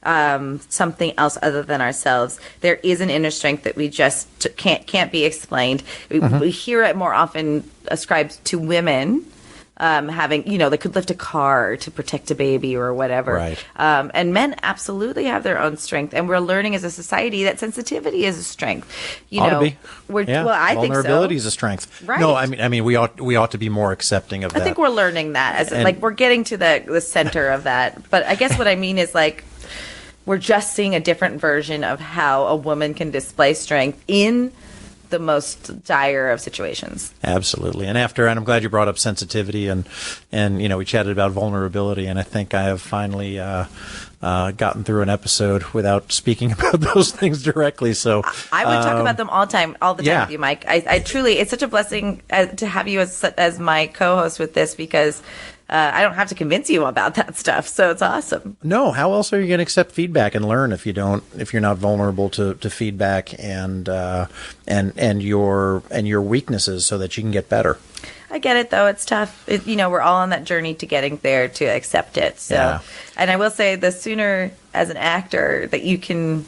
something else other than ourselves, there is an inner strength that we just can't be explained. We hear it more often ascribed to women. Having, they could lift a car to protect a baby or whatever. Right. And men absolutely have their own strength. And we're learning as a society that sensitivity is a strength. Ought to be. I think so. Vulnerability is a strength. Right. No, I mean, we ought to be more accepting of that. I think we're learning that we're getting to the center of that. But I guess what I mean is we're just seeing a different version of how a woman can display strength in the most dire of situations. Absolutely. And I'm glad you brought up sensitivity and we chatted about vulnerability, and I think I have finally gotten through an episode without speaking about those things directly. So I would talk about them all the time with you, Mike. I truly, it's such a blessing to have you as my co-host with this, because I don't have to convince you about that stuff, so it's awesome. No, how else are you going to accept feedback and learn if you're not vulnerable to feedback and your weaknesses, so that you can get better? I get it, though. It's tough. We're all on that journey to getting there to accept it. So, yeah. And I will say, the sooner as an actor that you can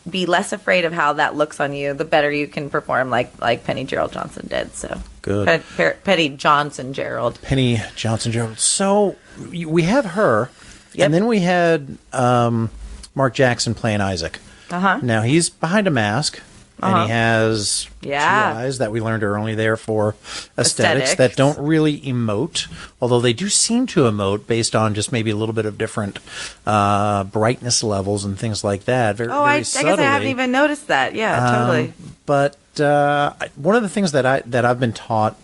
be less afraid of how that looks on you, the better you can perform like Penny Gerald Johnson did. So good. Penny Johnson-Gerald. Penny Johnson-Gerald. So we have her, yep. And then we had Mark Jackson playing Isaac. Uh-huh. Now he's behind a mask. And he has two eyes that we learned are only there for aesthetics that don't really emote, although they do seem to emote based on just maybe a little bit of different brightness levels and things like that. I guess I haven't even noticed that. Yeah, totally. But one of the things that I've been taught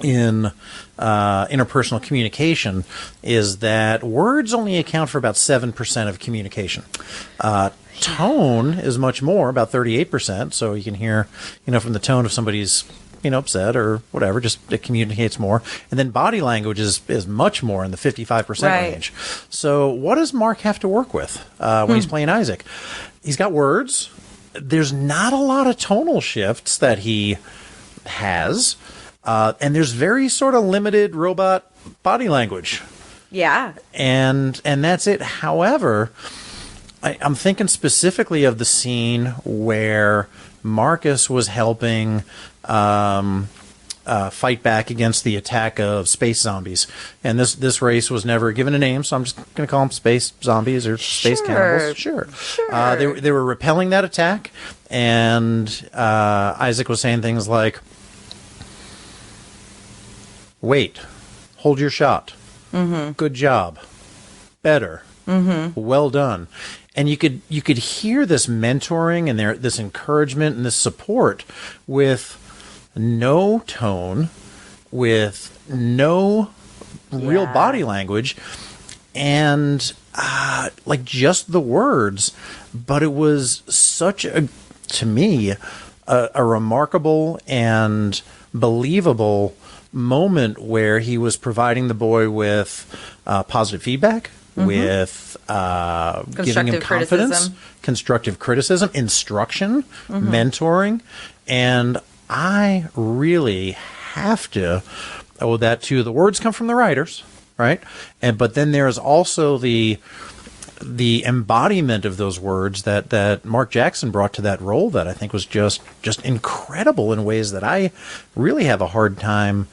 in interpersonal communication is that words only account for about 7% of communication. Tone is much more, about 38%. So you can hear, from the tone of somebody's, upset or whatever, just it communicates more. And then body language is much more in the 55% range. So what does Mark have to work with when he's playing Isaac? He's got words. There's not a lot of tonal shifts that he has. And there's very sort of limited robot body language. Yeah. And that's it. However, I'm thinking specifically of the scene where Marcus was helping fight back against the attack of space zombies. And this race was never given a name, so I'm just going to call them space zombies or space cannibals. Sure. They were repelling that attack, and Isaac was saying things like, "Wait, hold your shot. Mm-hmm. Good job. Better. Mm-hmm. Well done." And you could hear this mentoring and this encouragement and this support with no tone with no real Yeah. body language and like just the words, but it was such a, to me, a remarkable and believable moment where he was providing the boy with positive feedback, with giving him confidence, constructive criticism, instruction, mentoring, and I really have to owe that to the words come from the writers, right? But then there's also the embodiment of those words that Mark Jackson brought to that role that I think was just incredible in ways that I really have a hard time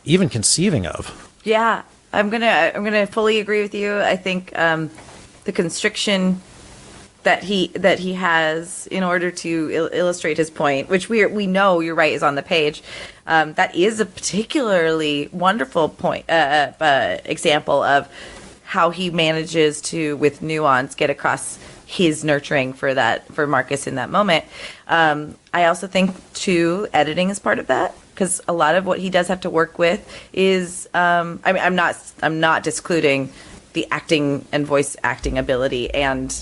even conceiving of. Yeah, I'm gonna fully agree with you. I think the constriction that he has in order to illustrate his point, which we know, you're right, is on the page. That is a particularly wonderful point example of how he manages to, with nuance, get across his nurturing for Marcus in that moment. I also think too, editing is part of that, because a lot of what he does have to work with is, I'm not discluding the acting and voice acting ability and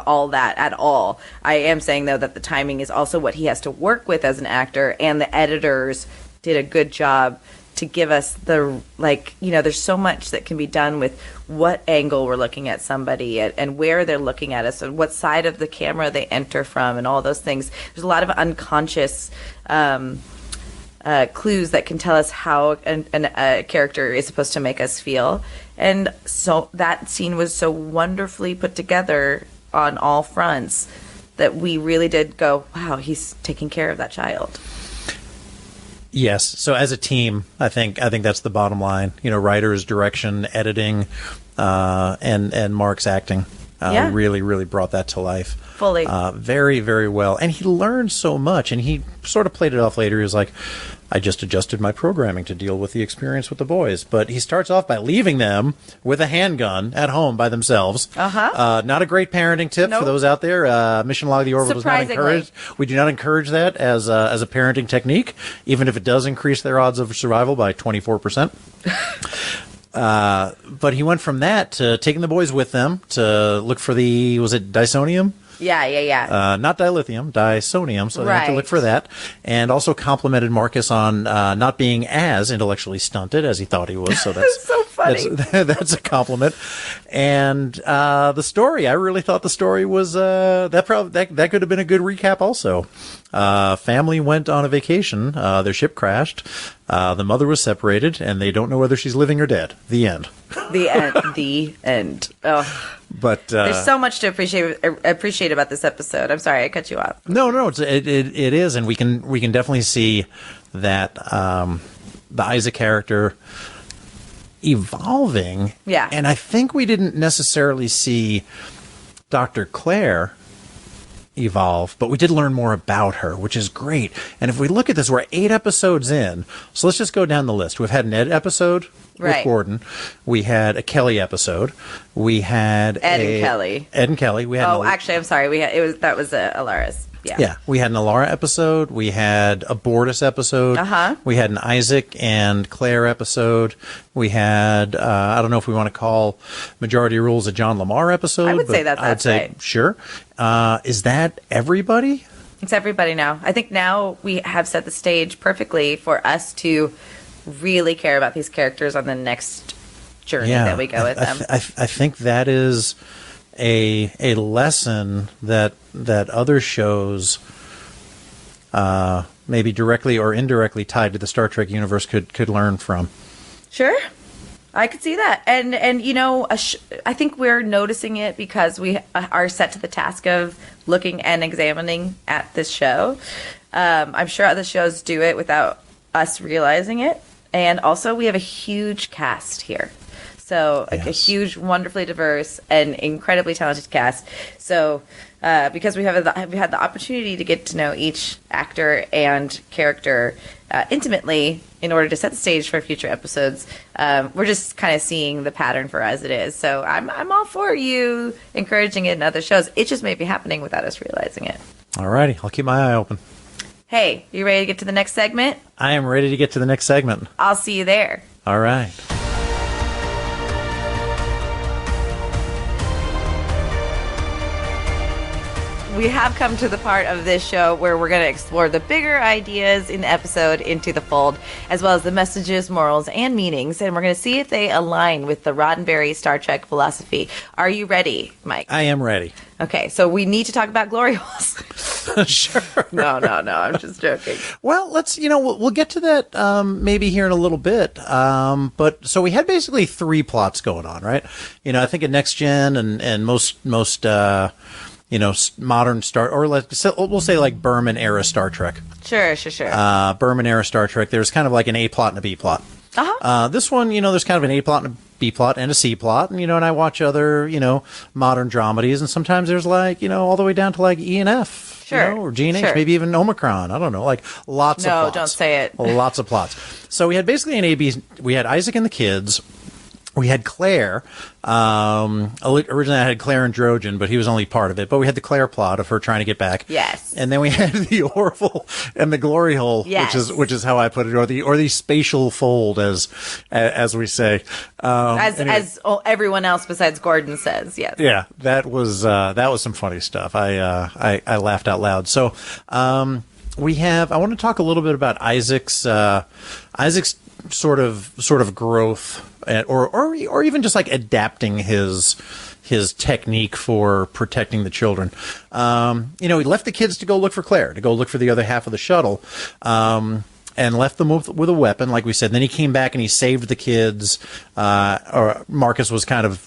all that at all. I am saying though that the timing is also what he has to work with as an actor, and the editors did a good job to give us there's so much that can be done with what angle we're looking at somebody and where they're looking at us and what side of the camera they enter from and all those things. There's a lot of unconscious clues that can tell us how a character is supposed to make us feel. And so that scene was so wonderfully put together on all fronts that we really did go, wow, he's taking care of that child. Yes. So as a team, I think that's the bottom line. Writers, direction, editing, and Mark's acting really, really brought that to life. Fully. Very, very well. And he learned so much, and he sort of played it off later. He was like, I just adjusted my programming to deal with the experience with the boys. But he starts off by leaving them with a handgun at home by themselves. Not a great parenting tip for those out there. Mission Log the Orville does not encourage. We do not encourage that as a parenting technique, even if it does increase their odds of survival by 24%. But he went from that to taking the boys with them to look for was it Dysonium? Yeah. Not dilithium, Dysonium, so they have to look for that. And also complimented Marcus on not being as intellectually stunted as he thought he was. So that's so funny. That's a compliment. And the story, I really thought the story was that could have been a good recap also. Family went on a vacation. Their ship crashed. The mother was separated, and they don't know whether she's living or dead. The end. The end. Oh. But there's so much to appreciate about this episode. I'm sorry I cut you off. No, it is, and we can definitely see that the Isaac character evolving. Yeah, and I think we didn't necessarily see Dr. Claire evolve, but we did learn more about her, which is great. And if we look at this, we're 8 episodes in, so let's just go down the list. We've had an Ed episode with Gordon. We had a Kelly episode. We had Ed and Kelly. We had actually, I'm sorry. That was Alaris. Yeah. We had an Alara episode. We had a Bortus episode. We had an Isaac and Claire episode. We had I don't know if we want to call Majority Rules a John Lamar episode. I would say that's I'd say right. Sure. Is that everybody? It's everybody now. I think now we have set the stage perfectly for us to really care about these characters on the next journey that we go with them. I think that is a lesson that other shows, maybe directly or indirectly tied to the Star Trek universe, could learn from. Sure, I could see that, and I think we're noticing it because we are set to the task of looking and examining at this show. I'm sure other shows do it without us realizing it, and also we have a huge cast here. So a huge, wonderfully diverse and incredibly talented cast. So because we had the opportunity to get to know each actor and character intimately in order to set the stage for future episodes, we're just kind of seeing the pattern for as it is. So I'm all for you encouraging it in other shows. It just may be happening without us realizing it. All righty. I'll keep my eye open. Hey, you ready to get to the next segment? I am ready to get to the next segment. I'll see you there. All right. We have come to the part of this show where we're going to explore the bigger ideas in the episode into the fold, as well as the messages, morals, and meanings, and we're going to see if they align with the Roddenberry Star Trek philosophy. Are you ready, Mike? I am ready. Okay, so we need to talk about glory holes. Sure. No, I'm just joking. Well, let's, we'll get to that maybe here in a little bit. But so we had basically 3 plots going on, right? I think in Next Gen and most modern Star, or we'll say like Berman era Star Trek. Sure. Berman era Star Trek. There's kind of like an A plot and a B plot. This one, there's kind of an A plot and a B plot and a C plot, and I watch other, modern dramedies, and sometimes there's like, all the way down to like E and F, sure, or G and H, sure. Maybe even Omicron. I don't know, like lots of plots. No, don't say it. Lots of plots. So we had basically an A B. We had Isaac and the kids. We had Claire. Originally, I had Claire and Drojan, but he was only part of it. But we had the Claire plot of her trying to get back. Yes. And then we had the Orville and the glory hole, yes. which is how I put it, or the spatial fold, as we say. As everyone else besides Gordon says, yes. Yeah, that was some funny stuff. I laughed out loud. So I want to talk a little bit about Isaac's sort of growth, or even just like adapting his technique for protecting the children. He left the kids to go look for Claire, to go look for the other half of the shuttle, and left them with a weapon, like we said. And then he came back and he saved the kids. Or Marcus was kind of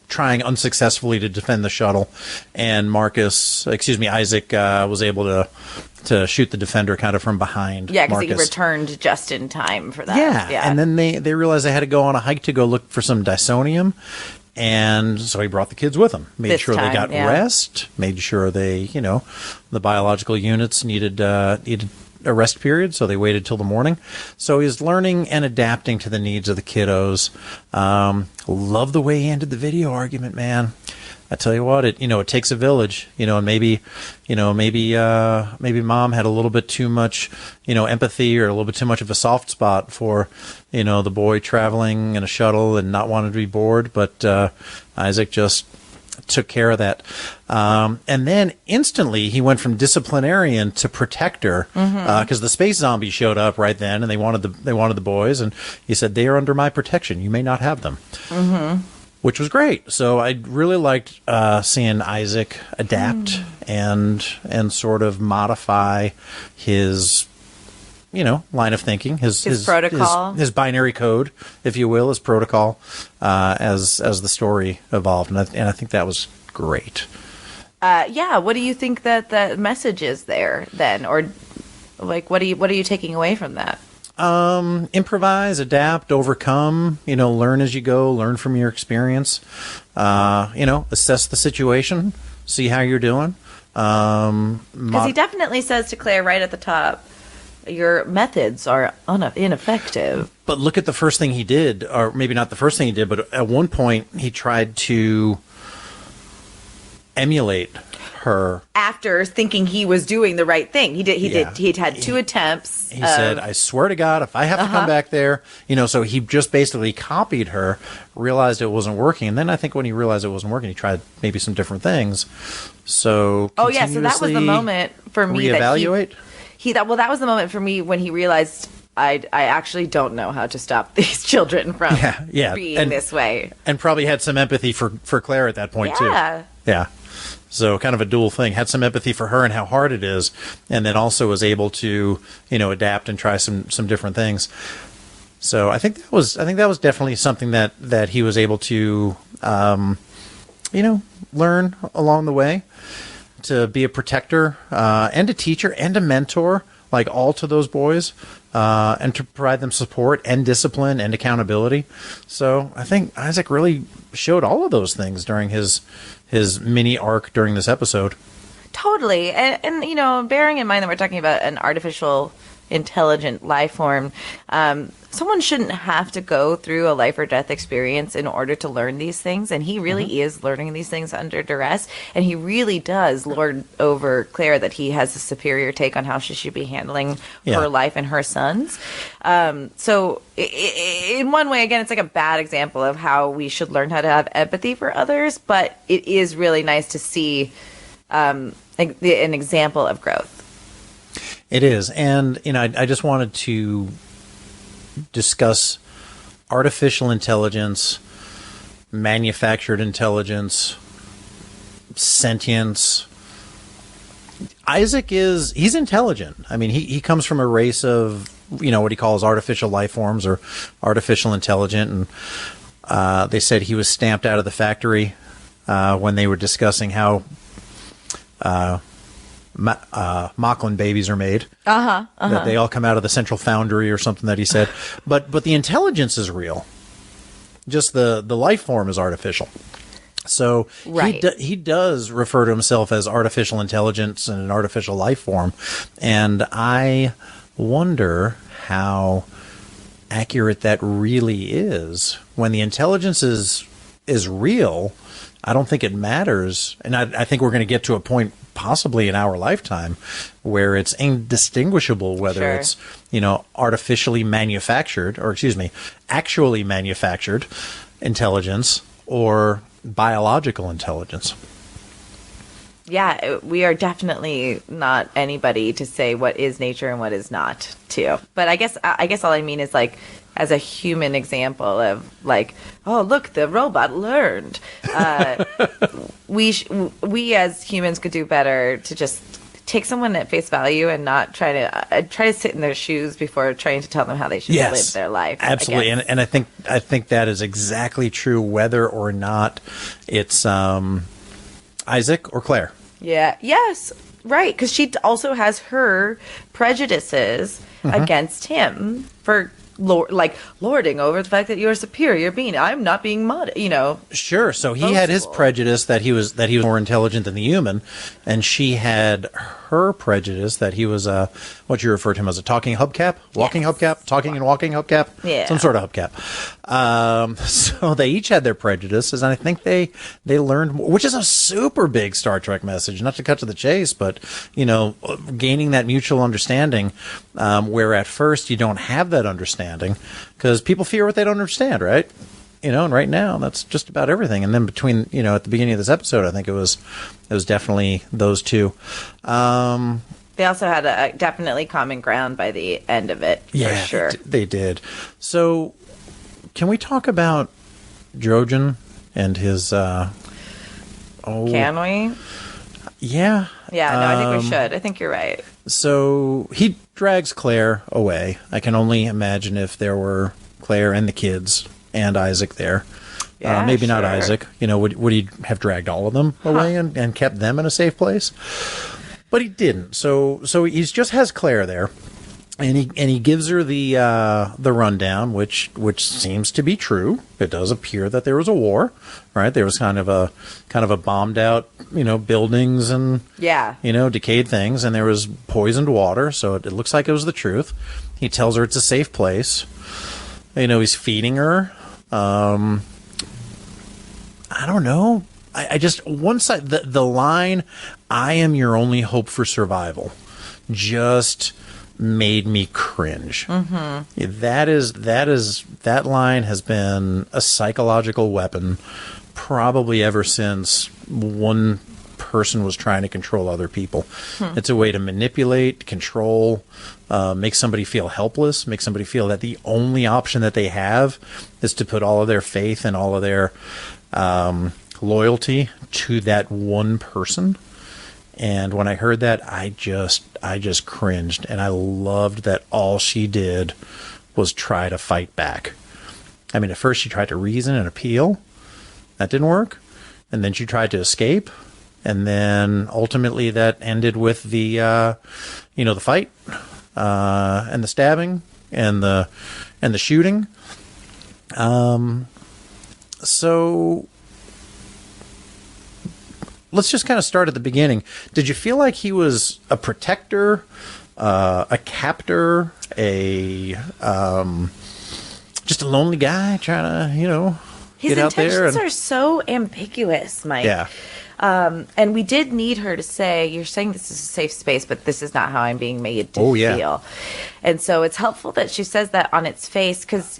trying unsuccessfully to defend the shuttle, and Isaac was able to shoot the defender kind of from behind. Yeah, because he returned just in time for that. Yeah, and then they realized they had to go on a hike to go look for some Dysonium, and so he brought the kids with him. Made sure they got rest, made sure they, the biological units needed a rest period, so they waited till the morning. So he's learning and adapting to the needs of the kiddos. Love the way he ended the video argument, man. I tell you what, it takes a village, and maybe mom had a little bit too much, empathy, or a little bit too much of a soft spot for, the boy traveling in a shuttle and not wanting to be bored. But Isaac just took care of that. And then instantly he went from disciplinarian to protector, because the space zombies showed up right then, and they wanted the boys, and he said, "They are under my protection. You may not have them." Which was great. So I really liked seeing Isaac adapt and sort of modify his, line of thinking, his protocol, his binary code, if you will, his protocol, as the story evolved, and I think that was great. What do you think that message is there then, or like what are you taking away from that? Improvise, adapt, overcome, learn as you go, learn from your experience, assess the situation, see how you're doing. Because he definitely says to Claire right at the top, your methods are ineffective. But look at the first thing he did, or maybe not the first thing he did, but at one point he tried to emulate her after thinking he was doing the right thing. He'd had 2 attempts. He said, "I swear to God, if I have to come back there," so he just basically copied her, realized it wasn't working, and then I think when he realized it wasn't working, he tried maybe some different things. So so that was the moment for me reevaluate. That was the moment for me when he realized I actually don't know how to stop these children from being this way, and probably had some empathy for Claire at that point too. Yeah. So kind of a dual thing. Had some empathy for her and how hard it is, and then also was able to, adapt and try some different things. So I think that was definitely something that he was able to, learn along the way, to be a protector, and a teacher and a mentor, like all to those boys, and to provide them support and discipline and accountability. So I think Isaac really showed all of those things during his mini arc during this episode. Totally. And bearing in mind that we're talking about an artificial intelligent life form, someone shouldn't have to go through a life or death experience in order to learn these things. And he really is learning these things under duress. And he really does lord over Claire that he has a superior take on how she should be handling her life and her sons. So in one way, again, it's like a bad example of how we should learn how to have empathy for others. But it is really nice to see an example of growth. It is. And, I just wanted to discuss artificial intelligence, manufactured intelligence, sentience. Isaac he's intelligent. I mean, he comes from a race of, what he calls artificial life forms or artificial intelligent. And they said he was stamped out of the factory when they were discussing how Mocklin babies are made. That they all come out of the central foundry or something that he said. But the intelligence is real. Just the life form is artificial. So he does refer to himself as artificial intelligence and an artificial life form. And I wonder how accurate that really is. When the intelligence is real, I don't think it matters. And I think we're going to get to a point possibly in our lifetime where it's indistinguishable whether it's, artificially manufactured or, actually manufactured intelligence or biological intelligence. Yeah, we are definitely not anybody to say what is nature and what is not, too. But I guess all I mean is like, as a human example of like, oh, look, the robot learned. We as humans could do better to just take someone at face value and not try to sit in their shoes before trying to tell them how they should live their life. Absolutely, and I think that is exactly true, whether or not it's Isaac or Claire. Yeah. Yes. Right. Because she also has her prejudices against him for lording over the fact that you're a superior being. I'm not being Sure. So he had his prejudice that he was more intelligent than the human, and she had her prejudice that he was what you refer to him as a talking hubcap, walking hubcap, talking and walking hubcap, some sort of hubcap. So they each had their prejudices, and I think they learned more, which is a super big Star Trek message. Not to cut to the chase, but gaining that mutual understanding, where at first you don't have that understanding because people fear what they don't understand, right? And right now that's just about everything. And then between, at the beginning of this episode, I think it was definitely those two. They also had a definitely common ground by the end of it, for sure. They did. So can we talk about Drogen and his, Can we? Yeah. Yeah, no, I think we should. I think you're right. So he drags Claire away. I can only imagine if there were Claire and the kids and Isaac there. Yeah, maybe not Isaac. Would he have dragged all of them away and kept them in a safe place? But he didn't. So he just has Claire there, and he gives her the rundown, which seems to be true. It does appear that there was a war, right? There was kind of a bombed out, buildings and decayed things, and there was poisoned water. So it looks like it was the truth. He tells her it's a safe place. He's feeding her. I don't know. I just, once the line, "I am your only hope for survival," just made me cringe. That line has been a psychological weapon probably ever since one person was trying to control other people. It's a way to manipulate, control, make somebody feel helpless, make somebody feel that the only option that they have is to put all of their faith and all of their loyalty to that one person. And when I heard that, I just cringed, and I loved that all she did was try to fight back. I mean, at first she tried to reason and appeal. That didn't work. And then she tried to escape. And then ultimately that ended with the, the fight, and the stabbing and the shooting. So let's just kind of start at the beginning. Did you feel like he was a protector a captor, just a lonely guy trying to, his get out there. His intentions are so ambiguous, Mike. Yeah. And we did need her to say, you're saying this is a safe space, but this is not how I'm being made to feel. And so it's helpful that she says that on its face because,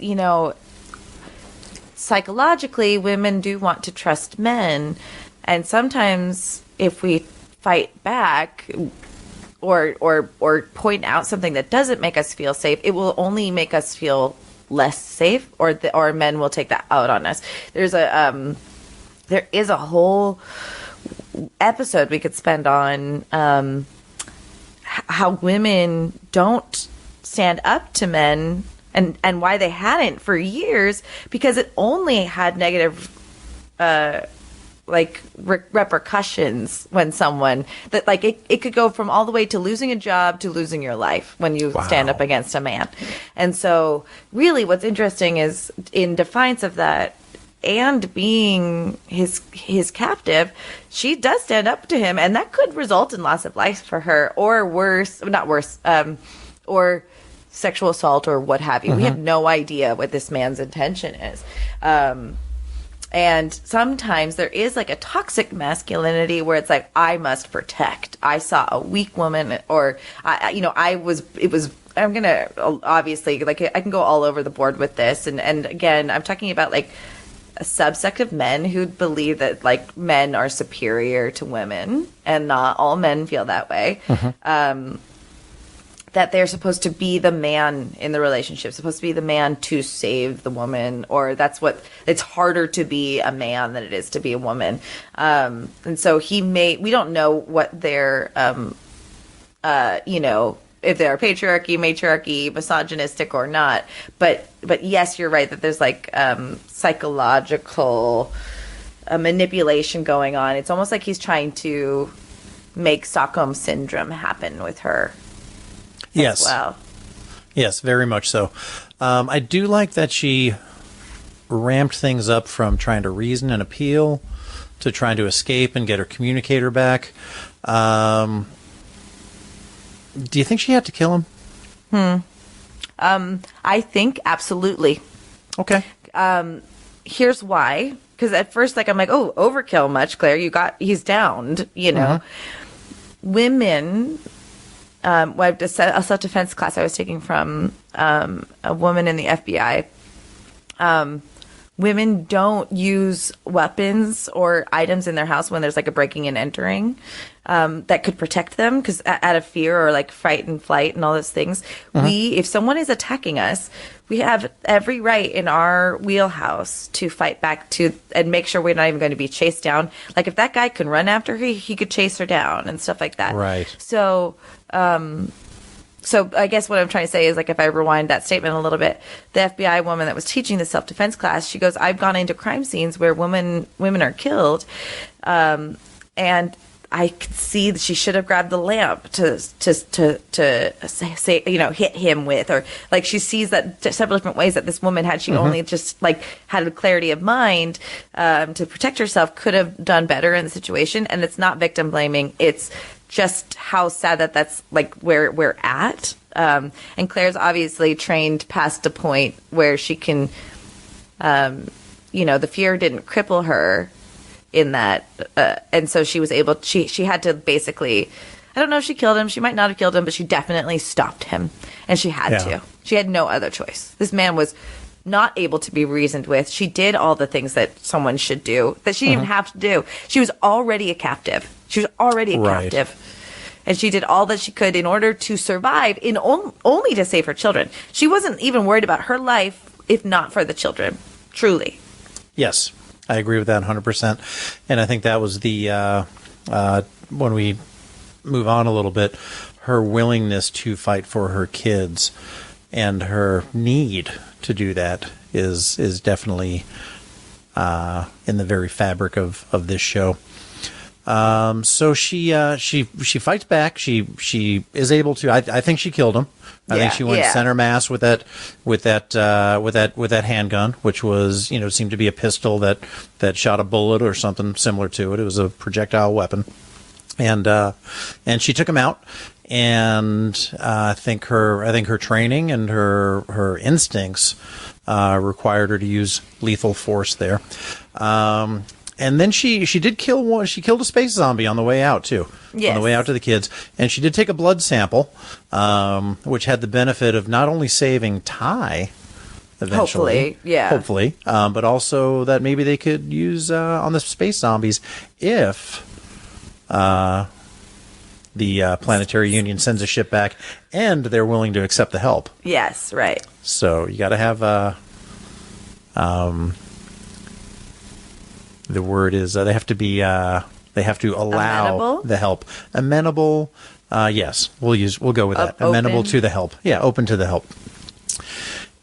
psychologically, women do want to trust men. And sometimes if we fight back or point out something that doesn't make us feel safe, it will only make us feel less safe, or men will take that out on us. There is a whole episode we could spend on how women don't stand up to men and why they hadn't for years, because it only had negative repercussions when someone that it could go from all the way to losing a job to losing your life when you stand up against a man. And so really what's interesting is, in defiance of that and being his captive, she does stand up to him, and that could result in loss of life for her, or or sexual assault or what have you. We have no idea what this man's intention is. And sometimes there is a toxic masculinity where it's I must protect. I saw a weak woman, or I'm going to obviously, I can go all over the board with this. And again, I'm talking about a subsect of men who believe that men are superior to women, and not all men feel that way. That they're supposed to be the man in the relationship, supposed to be the man to save the woman, or it's harder to be a man than it is to be a woman. And so we don't know what their, if they're patriarchy, matriarchy, misogynistic or not. But yes, you're right that there's psychological manipulation going on. It's almost like he's trying to make Stockholm Syndrome happen with her. Yes. Well. Yes, very much so. I do like that she ramped things up from trying to reason and appeal to trying to escape and get her communicator back. Do you think she had to kill him? I think absolutely. Okay. Here's why. Because at first, I'm oh, overkill much, Claire. He's downed, Women... a self-defense class I was taking from a woman in the FBI. Women don't use weapons or items in their house when there's a breaking and entering that could protect them, because out of fear or fight and flight and all those things. If someone is attacking us, we have every right in our wheelhouse to fight back and make sure we're not even going to be chased down. If that guy can run after her, he could chase her down and stuff like that. Right. So I guess what I'm trying to say is, if I rewind that statement a little bit, the FBI woman that was teaching the self-defense class, she goes, I've gone into crime scenes where women are killed, and I could see that she should have grabbed the lamp to say, hit him with, or she sees that several different ways that this woman, had she only just had a clarity of mind to protect herself, could have done better in the situation. And it's not victim blaming. It's just how sad that's where we're at. And Claire's obviously trained past a point where she can, the fear didn't cripple her in that. And so she was able, she had to basically, I don't know if she killed him. She might not have killed him, but she definitely stopped him. And she had to. She had no other choice. This man was not able to be reasoned with. She did all the things that someone should do that she didn't even have to do. She was already a captive. Captive. And she did all that she could in order to survive, only to save her children. She wasn't even worried about her life, if not for the children. Truly. Yes, I agree with that 100%. And I think that was the, when we move on a little bit, her willingness to fight for her kids and her need to do that is definitely in the very fabric of this show. So she fights back. She is able to. I think she killed him. I think she went center mass with that handgun, which was, seemed to be a pistol that shot a bullet or something similar to it. It was a projectile weapon, and she took him out. and I think her training and her instincts required her to use lethal force there. And then she did kill one. She killed a space zombie on the way out too. Yes. On the way out to the kids, and she did take a blood sample, which had the benefit of not only saving Ty. Eventually, hopefully, but also that maybe they could use on the space zombies if the Planetary Union sends a ship back and they're willing to accept the help. Yes, right. So you got to have the word is they have to be they have to allow amenable? The help. Amenable. Yes, we'll go with that. Amenable to the help. Yeah, open to the help.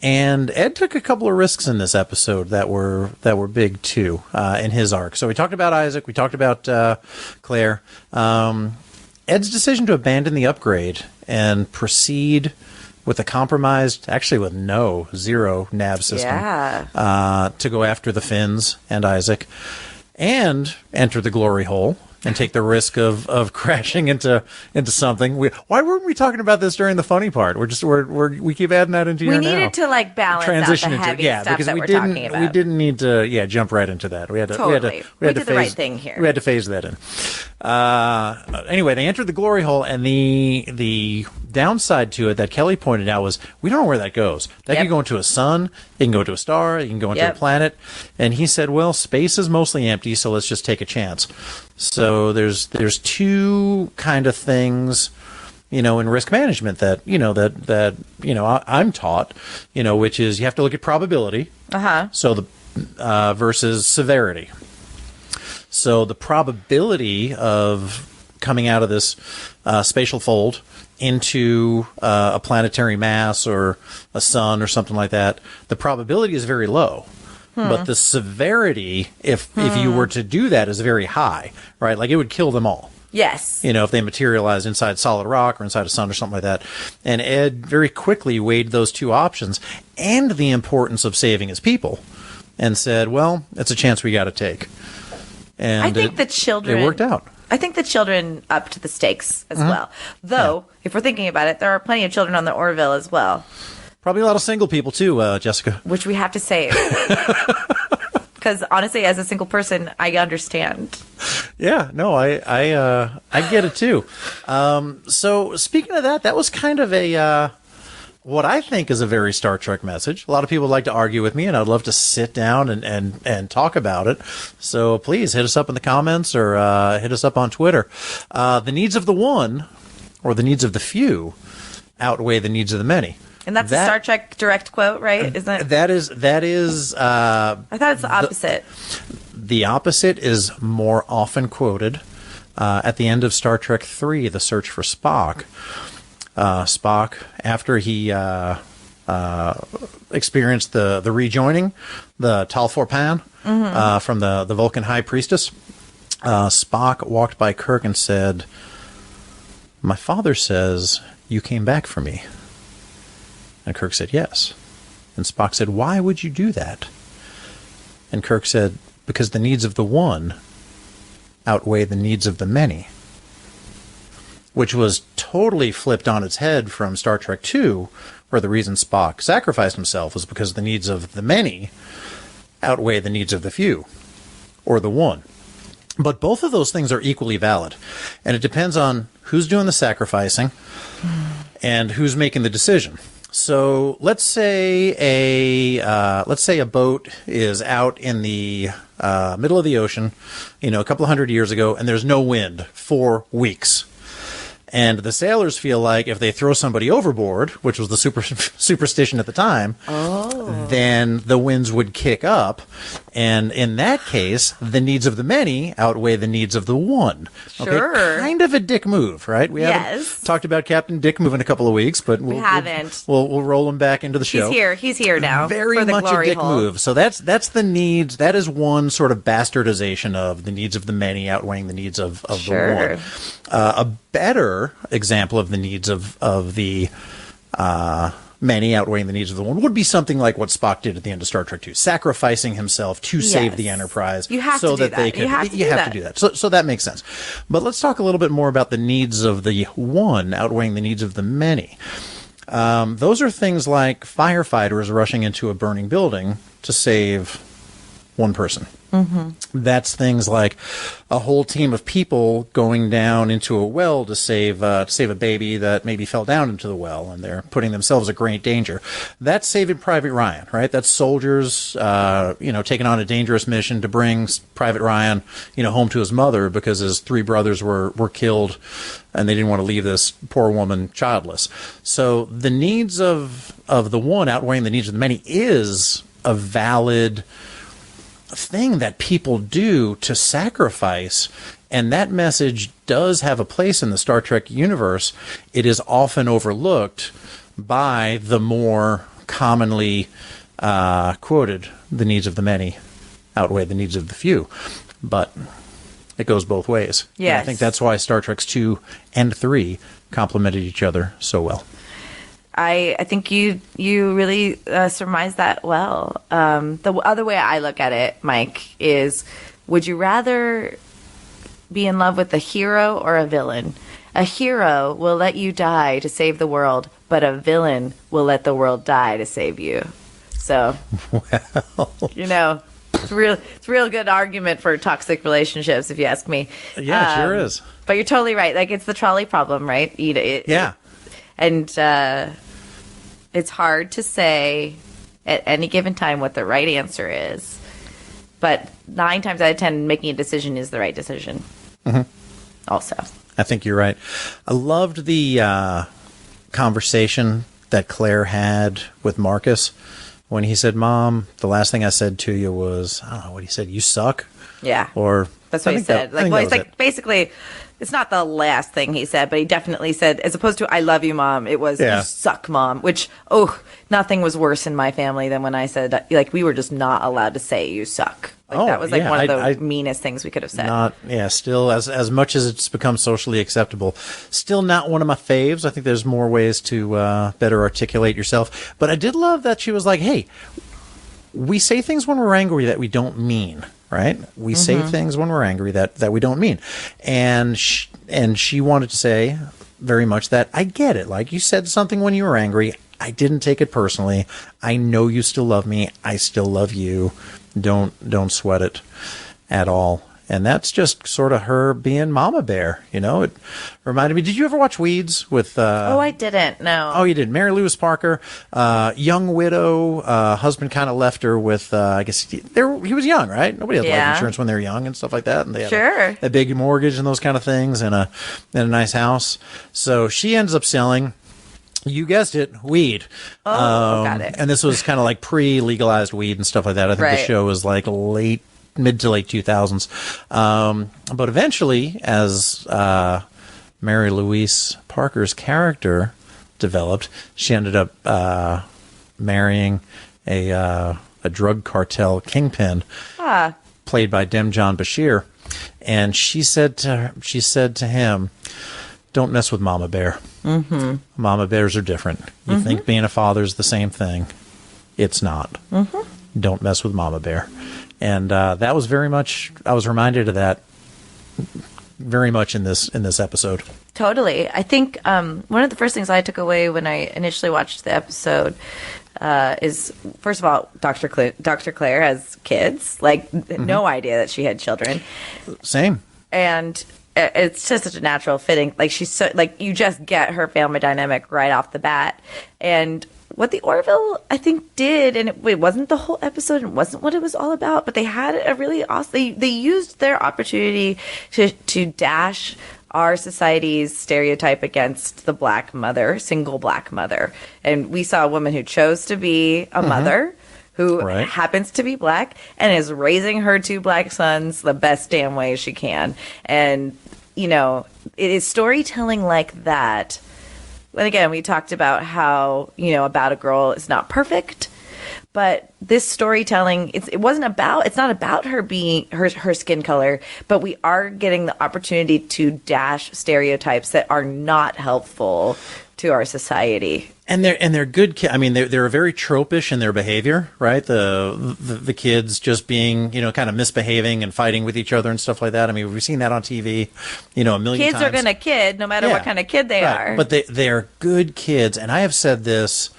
And Ed took a couple of risks in this episode that were big too in his arc. So we talked about Isaac, we talked about Claire. Ed's decision to abandon the upgrade and proceed with a compromised, actually with zero nav system, to go after the Finns and Isaac, and enter the glory hole. And take the risk of crashing into something. Why weren't we talking about this during the funny part? We keep adding that into here now. We needed to balance transition out the heavy into stuff because that we we're didn't talking about. we didn't need to jump right into that. We had to Totally. we had to did phase, the right thing here. We had to phase that in. Anyway, they entered the glory hole, and the downside to it that Kelly pointed out was we don't know where that goes. That could go into a sun, it can go into a star, it can go into a planet. And he said, well, space is mostly empty, so let's just take a chance. So there's two kind of things, in risk management that I'm taught, which is you have to look at probability. So the versus severity. So the probability of coming out of this spatial fold into a planetary mass or a sun or something like that, the probability is very low. But the severity, if you were to do that, is very high, right? Like it would kill them all. Yes. If they materialized inside solid rock or inside a sun or something like that. And Ed very quickly weighed those two options and the importance of saving his people and said, well, it's a chance we got to take. And I think the children... It worked out. I think the children upped the stakes as well. Though, if we're thinking about it, there are plenty of children on the Orville as well. Probably a lot of single people too, Jessica. Which we have to save. Because honestly, as a single person, I understand. Yeah, no, I get it too. So speaking of that was kind of a what I think is a very Star Trek message. A lot of people like to argue with me, and I'd love to sit down and talk about it. So please hit us up in the comments or hit us up on Twitter. The needs of the one or the needs of the few outweigh the needs of the many. And that's a Star Trek direct quote, right? Isn't it? That is. I thought it's the opposite. The opposite is more often quoted at the end of Star Trek III, The Search for Spock. Spock, after he experienced the rejoining, the Tal Forpan from the Vulcan High Priestess, Spock walked by Kirk and said, "My father says you came back for me." And Kirk said, "Yes." And Spock said, "Why would you do that?" And Kirk said, "Because the needs of the one outweigh the needs of the many." Which was totally flipped on its head from Star Trek II, where the reason Spock sacrificed himself was because the needs of the many outweigh the needs of the few, or the one. But both of those things are equally valid. And it depends on who's doing the sacrificing and who's making the decision. So let's say a boat is out in the middle of the ocean, a couple of hundred years ago, and there's no wind for weeks. And the sailors feel like if they throw somebody overboard, which was the superstition at the time, then the winds would kick up. And in that case, the needs of the many outweigh the needs of the one. Sure. Okay? Kind of a dick move, right? We haven't talked about Captain Dick Move in a couple of weeks, but we haven't. We'll roll him back into the show. He's here now. Very for the much glory a dick hole. move. So that's the needs. That is one sort of bastardization of the needs of the many outweighing the needs of the one. A better example of the needs of the many outweighing the needs of the one would be something like what Spock did at the end of Star Trek II, sacrificing himself to save the Enterprise. You have so to do that they that. could. You have to do that. So that makes sense. But let's talk a little bit more about the needs of the one outweighing the needs of the many. Those are things like firefighters rushing into a burning building to save one person. That's things like a whole team of people going down into a well to save a baby that maybe fell down into the well, and they're putting themselves at great danger. That's Saving Private Ryan, right? That's soldiers, taking on a dangerous mission to bring Private Ryan, home to his mother because his 3 brothers were killed, and they didn't want to leave this poor woman childless. So the needs of the one outweighing the needs of the many is a valid thing that people do to sacrifice, and that message does have a place in the Star Trek universe. It is often overlooked by the more commonly quoted, the needs of the many outweigh the needs of the few, but it goes both ways. Yes. And I think that's why Star Treks 2 and 3 complemented each other so well. I think you really surmised that well. The other way I look at it, Mike, is would you rather be in love with a hero or a villain? A hero will let you die to save the world, but a villain will let the world die to save you. So, it's a real good argument for toxic relationships, if you ask me. Yeah, it sure is. But you're totally right. Like, it's the trolley problem, right? Yeah. And it's hard to say at any given time what the right answer is. But 9 times out of 10, making a decision is the right decision. Also. I think you're right. I loved the conversation that Claire had with Marcus when he said, "Mom, the last thing I said to you was," I don't know what he said, "you suck." Yeah. Or that's what he said. Basically, it's not the last thing he said, but he definitely said, as opposed to "I love you, Mom," it was "you suck, Mom," which, nothing was worse in my family than when I said, we were just not allowed to say "you suck." That was one of the meanest things we could have said. Still, as much as it's become socially acceptable, still not one of my faves. I think there's more ways to better articulate yourself. But I did love that she was like, "Hey, we say things when we're angry that we don't mean." Right? We say things when we're angry that we don't mean. And she wanted to say very much that, I get it. Like, you said something when you were angry. I didn't take it personally. I know you still love me. I still love you. Don't sweat it at all. And that's just sort of her being Mama Bear. It reminded me. Did you ever watch Weeds with? I didn't. No. Oh, you did. Mary Louise Parker, young widow. Husband kind of left her with. I guess he was young, right? Nobody has life insurance when they're young and stuff like that, and they had a big mortgage and those kind of things, and a nice house. So she ends up selling. You guessed it, weed. Got it. And this was kind of like pre-legalized weed and stuff like that. I think the show was like mid to late 2000s. But eventually, as Mary Louise Parker's character developed, she ended up marrying a drug cartel kingpin played by Demjan Bashir. And she said to him, "Don't mess with Mama Bear. Mama Bears are different. You think being a father is the same thing. It's not. Don't mess with Mama Bear." And that was very much, I was reminded of that very much in this episode. Totally. I think one of the first things I took away when I initially watched the episode is, first of all, Dr. Claire has kids. No idea that she had children. Same. And it's just such a natural fitting. She's so, you just get her family dynamic right off the bat. And what the Orville, I think, did, and it wasn't the whole episode, and wasn't what it was all about, but they had a really awesome, they used their opportunity to dash our society's stereotype against the black mother, single black mother. And we saw a woman who chose to be a mother, who happens to be black, and is raising her 2 black sons the best damn way she can. And, it is storytelling like that. And again, we talked about how, About a Girl is not perfect, But this storytelling, it's not about her being her skin color, but we are getting the opportunity to dash stereotypes that are not helpful to our society. And they're good kids. I mean, they're very tropish in their behavior, right? The kids just being, kind of misbehaving and fighting with each other and stuff like that. I mean, we've seen that on TV, a million times. Kids are going to kid no matter what kind of kid they are. But they're good kids. And I have said this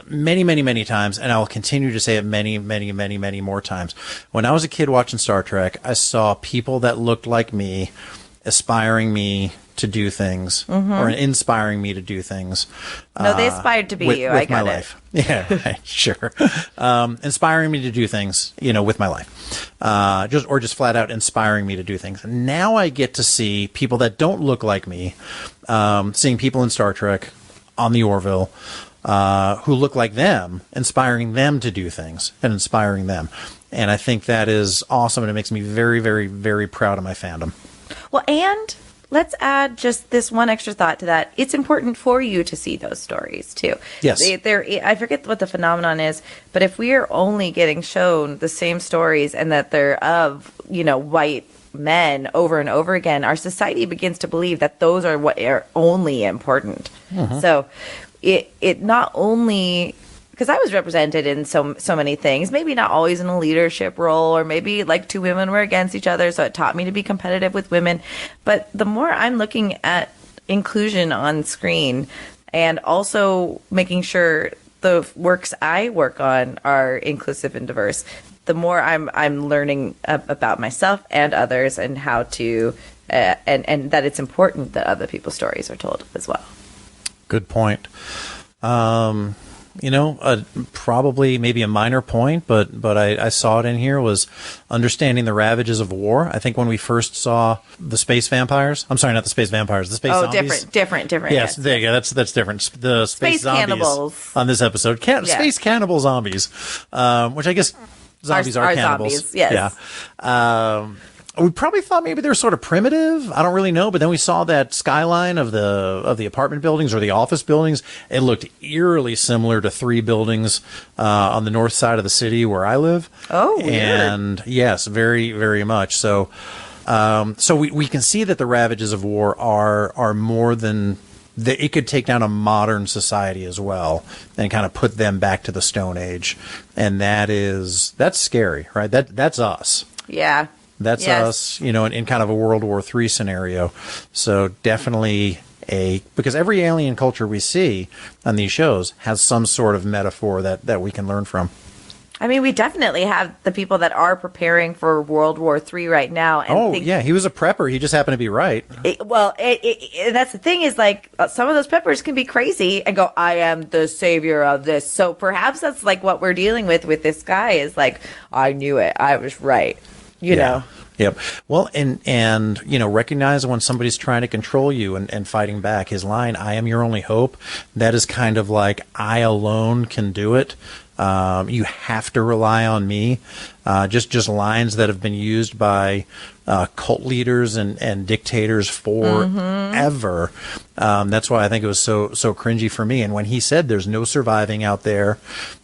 many, many, many times, and I will continue to say it many, many, many, many more times. When I was a kid watching Star Trek, I saw people that looked like me aspiring me to do things, or inspiring me to do things. No, they aspired to be you. I got my life. Yeah, right, sure. Inspiring me to do things, with my life. Just flat out inspiring me to do things. And now I get to see people that don't look like me, seeing people in Star Trek on the Orville, who look like them, inspiring them to do things and inspiring them. And I think that is awesome, and it makes me very, very, very proud of my fandom. Well, and let's add just this one extra thought to that. It's important for you to see those stories, too. Yes. I forget what the phenomenon is, but if we are only getting shown the same stories and that they're of, white men over and over again, our society begins to believe that those are what are only important. So it not only... Because I was represented in so many things, maybe not always in a leadership role, or maybe like two women were against each other, so it taught me to be competitive with women. But the more I'm looking at inclusion on screen and also making sure the works I work on are inclusive and diverse, the more I'm learning about myself and others, and how to and that it's important that other people's stories are told as well. Good point. Probably maybe a minor point, but I saw it in here, was understanding the ravages of war. I think when we first saw the space vampires, I'm sorry, not the space vampires, the space zombies. different. Yes, there you go. That's different. The space zombies cannibals on this episode. Space cannibal zombies, which I guess zombies are cannibals. Zombies, yes. Yeah. We probably thought maybe they were sort of primitive. I don't really know, but then we saw that skyline of the apartment buildings or the office buildings. It looked eerily similar to 3 buildings on the north side of the city where I live. Oh, weird. And yes, very, very much so. So we can see that the ravages of war are more than it could take down a modern society as well, and kind of put them back to the Stone Age, and that's scary, right? That's us. Yeah. That's us, in kind of a World War III scenario. So definitely because every alien culture we see on these shows has some sort of metaphor that we can learn from. I mean, we definitely have the people that are preparing for World War III right now. And yeah, he was a prepper. He just happened to be right. That's the thing is, like, some of those preppers can be crazy and go, I am the savior of this. So perhaps that's like what we're dealing with this guy is like, I knew it. I was right. You know. Yep. Well, and recognize when somebody's trying to control you and fighting back. His line, "I am your only hope," that is kind of like, I alone can do it. You have to rely on me. Just lines that have been used by cult leaders and dictators forever. That's why I think it was so cringy for me. And when he said, "There's no surviving out there,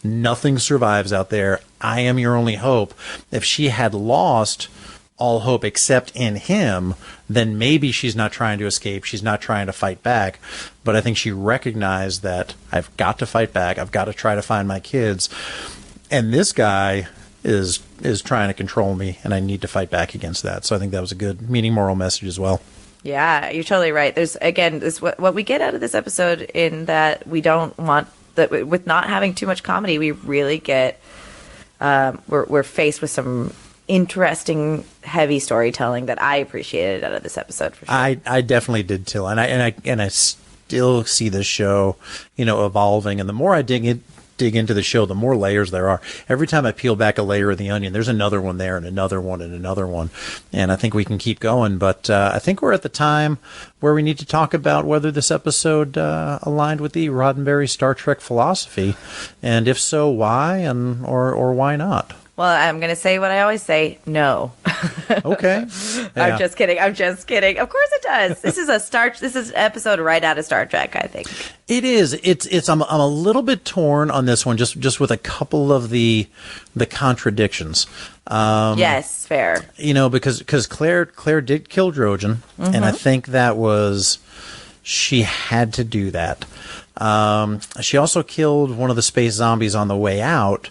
nothing survives out there. I am your only hope." If she had lost all hope except in him, then maybe she's not trying to escape. She's not trying to fight back. But I think she recognized that I've got to fight back. I've got to try to find my kids. And this guy is trying to control me, and I need to fight back against that. So I think that was a good meaning moral message as well. Yeah, you're totally right. There's, again, this what we get out of this episode, in that we don't want that with not having too much comedy, we really get we're faced with some interesting, heavy storytelling that I appreciated out of this episode for sure. I definitely did too, and I still see this show, evolving. And the more I dig into the show, the more layers there are. Every time I peel back a layer of the onion, there's another one there, and another one, and another one. And I think we can keep going, but I think we're at the time where we need to talk about whether this episode aligned with the Roddenberry Star Trek philosophy, and if so, why, or why not. Well, I'm going to say what I always say, no. Okay. I'm just kidding. Of course it does. This is an episode right out of Star Trek, I think. It is. I'm a little bit torn on this one, just with a couple of the contradictions. Yes, fair. Because Claire did kill Drojan, and I think that was, she had to do that. She also killed one of the space zombies on the way out,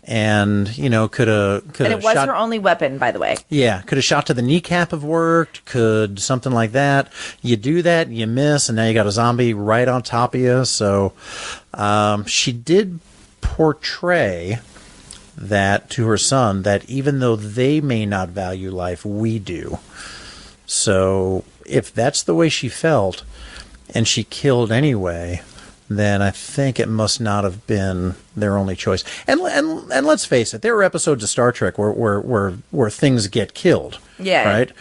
and could have. And it was her only weapon, by the way. Yeah, could have shot to the kneecap have worked. Could something like that. You do that, you miss, and now you got a zombie right on top of you. So she did portray that to her son, that even though they may not value life, we do. So if that's the way she felt, and she killed anyway, then I think it must not have been their only choice. And let's face it, there are episodes of Star Trek where things get killed. Yeah. Right?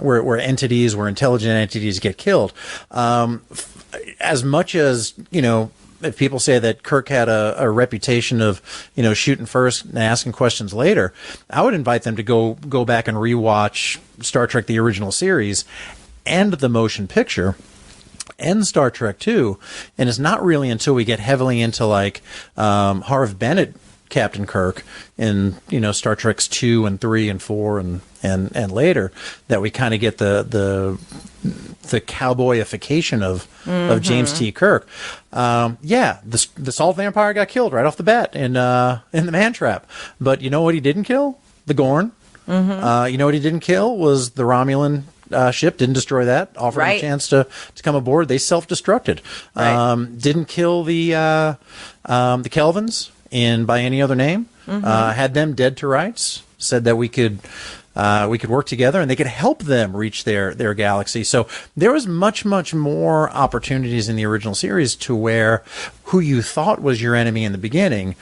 Where intelligent entities get killed. As much as, if people say that Kirk had a reputation of, shooting first and asking questions later, I would invite them to go back and rewatch Star Trek, the original series, and the motion picture, and Star Trek 2, and it's not really until we get heavily into Harv Bennett, Captain Kirk, in Star Treks 2 and 3 and 4 and later, that we kind of get the cowboyification of James T. Kirk. The salt vampire got killed right off the bat in the Man Trap, but you know what he didn't kill? The Gorn. You know what he didn't kill was the Romulan ship. Didn't destroy that. Offered them a chance to come aboard. They self-destructed. Didn't kill the Kelvins by any other name. Had them dead to rights. Said that we could work together and they could help them reach their galaxy. So there was much more opportunities in the original series to where who you thought was your enemy in the beginning,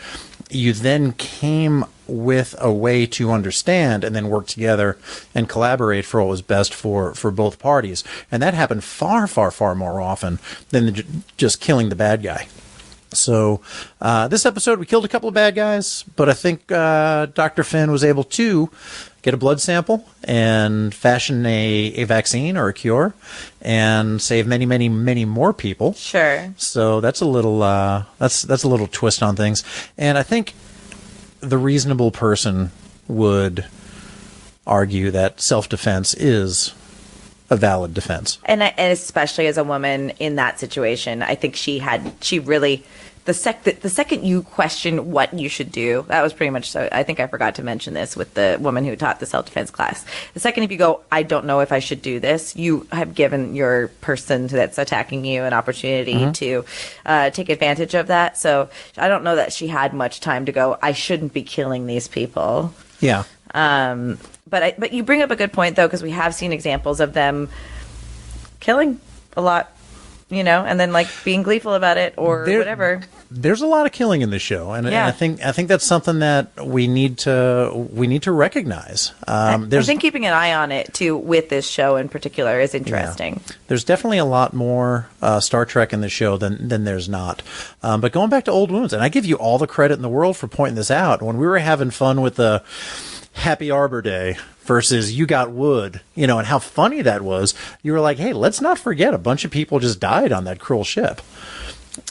you then came with a way to understand and then work together and collaborate for what was best for both parties. And that happened far more often than just killing the bad guy. So this episode, we killed a couple of bad guys, but I think Dr. Finn was able to get a blood sample and fashion a vaccine or a cure and save many more people. Sure. So that's a little that's a little twist on things. And I think the reasonable person would argue that self-defense is a valid defense. And especially as a woman in that situation, I think she really, the second you question what you should do, that was pretty much so. I think I forgot to mention this with the woman who taught the self-defense class. The second if you go, I don't know if I should do this, you have given your person that's attacking you an opportunity to take advantage of that. So I don't know that she had much time to go, I shouldn't be killing these people. Yeah. But you bring up a good point, though, because we have seen examples of them killing a lot, and then being gleeful about it or whatever. There's a lot of killing in this show, and I think that's something that we need to recognize. I think keeping an eye on it too with this show in particular is interesting. Yeah. There's definitely a lot more Star Trek in the show than there's not. But going back to Old Wounds, and I give you all the credit in the world for pointing this out. When we were having fun with the Happy Arbor Day versus You Got Wood, and how funny that was, you were like, hey, let's not forget a bunch of people just died on that cruel ship.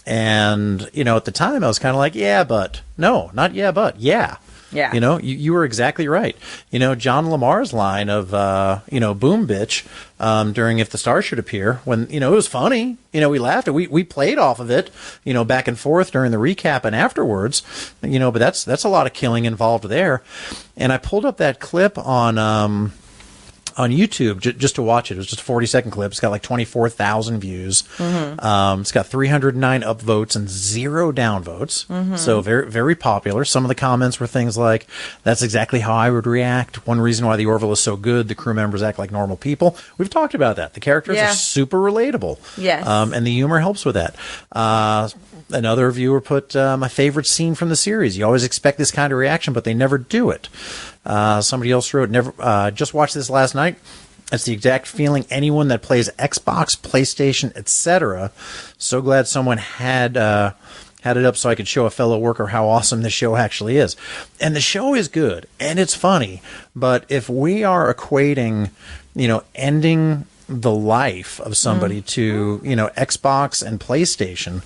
And, at the time I was kind of like, yeah, but. No, not yeah, but. Yeah. Yeah. You were exactly right. John Lamar's line of, boom bitch, during If the Stars Should Appear, when, it was funny. We laughed and we played off of it, back and forth during the recap and afterwards, but that's a lot of killing involved there. And I pulled up that clip on YouTube just to watch it. It was just a 40-second clip. It's got 24,000 views. It's got 309 upvotes and 0 downvotes. So very, very popular. Some of the comments were things like, that's exactly how I would react. One reason why the Orville is so good, the crew members act like normal people. We've talked about that. The characters are super relatable. Yes. And the humor helps with that. Another viewer put, my favorite scene from the series. You always expect this kind of reaction, but they never do it. Somebody else wrote, just watched this last night. It's the exact feeling anyone that plays Xbox, PlayStation, etc. So glad someone had had it up so I could show a fellow worker how awesome this show actually is. And the show is good and it's funny, but if we are equating, ending the life of somebody to, Xbox and PlayStation,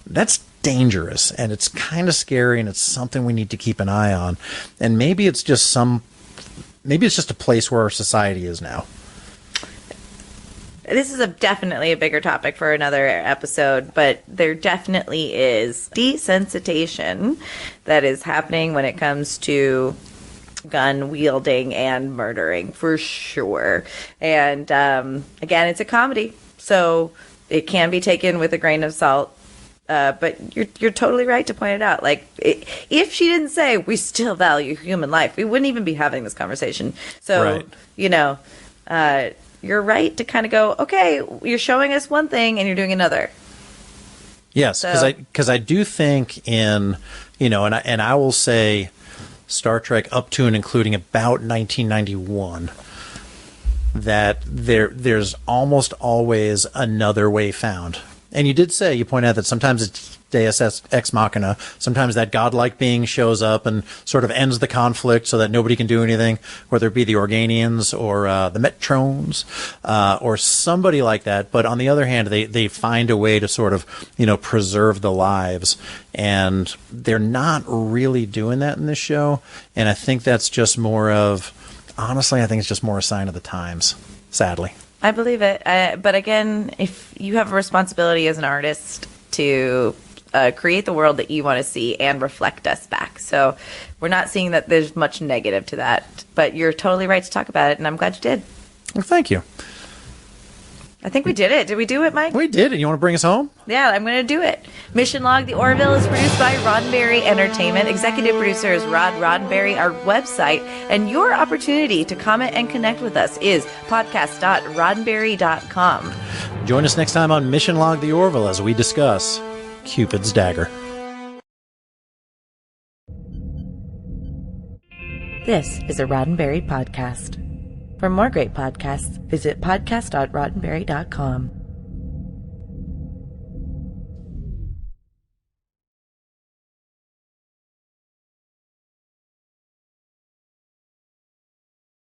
that's dangerous and it's kind of scary and it's something we need to keep an eye on. And maybe it's just a place where our society is now. This is definitely a bigger topic for another episode, but there definitely is desensitization that is happening when it comes to gun wielding and murdering, for sure. And again, it's a comedy, so it can be taken with a grain of salt. But you're totally right to point it out. Like, if she didn't say we still value human life, we wouldn't even be having this conversation. So, right. You're right to kind of go, okay, you're showing us one thing and you're doing another. Yes, because I do think and I will say Star Trek up to and including about 1991, that there's almost always another way found. And you point out that sometimes it's Deus Ex Machina, sometimes that godlike being shows up and sort of ends the conflict so that nobody can do anything, whether it be the Organians or the Metrones or somebody like that. But on the other hand, they find a way to sort of, preserve the lives. And they're not really doing that in this show. And I think that's just more of, honestly, I think it's just more a sign of the times, sadly. I believe it. But again, if you have a responsibility as an artist to create the world that you want to see and reflect us back. So we're not seeing that there's much negative to that. But you're totally right to talk about it, and I'm glad you did. Well, thank you. I think we did it. Did we do it, Mike? We did it. You want to bring us home? Yeah, I'm going to do it. Mission Log, The Orville is produced by Roddenberry Entertainment. Executive producer is Rod Roddenberry. Our website and your opportunity to comment and connect with us is podcast.roddenberry.com. Join us next time on Mission Log, The Orville as we discuss Cupid's Dagger. This is a Roddenberry podcast. For more great podcasts, visit podcast.roddenberry.com.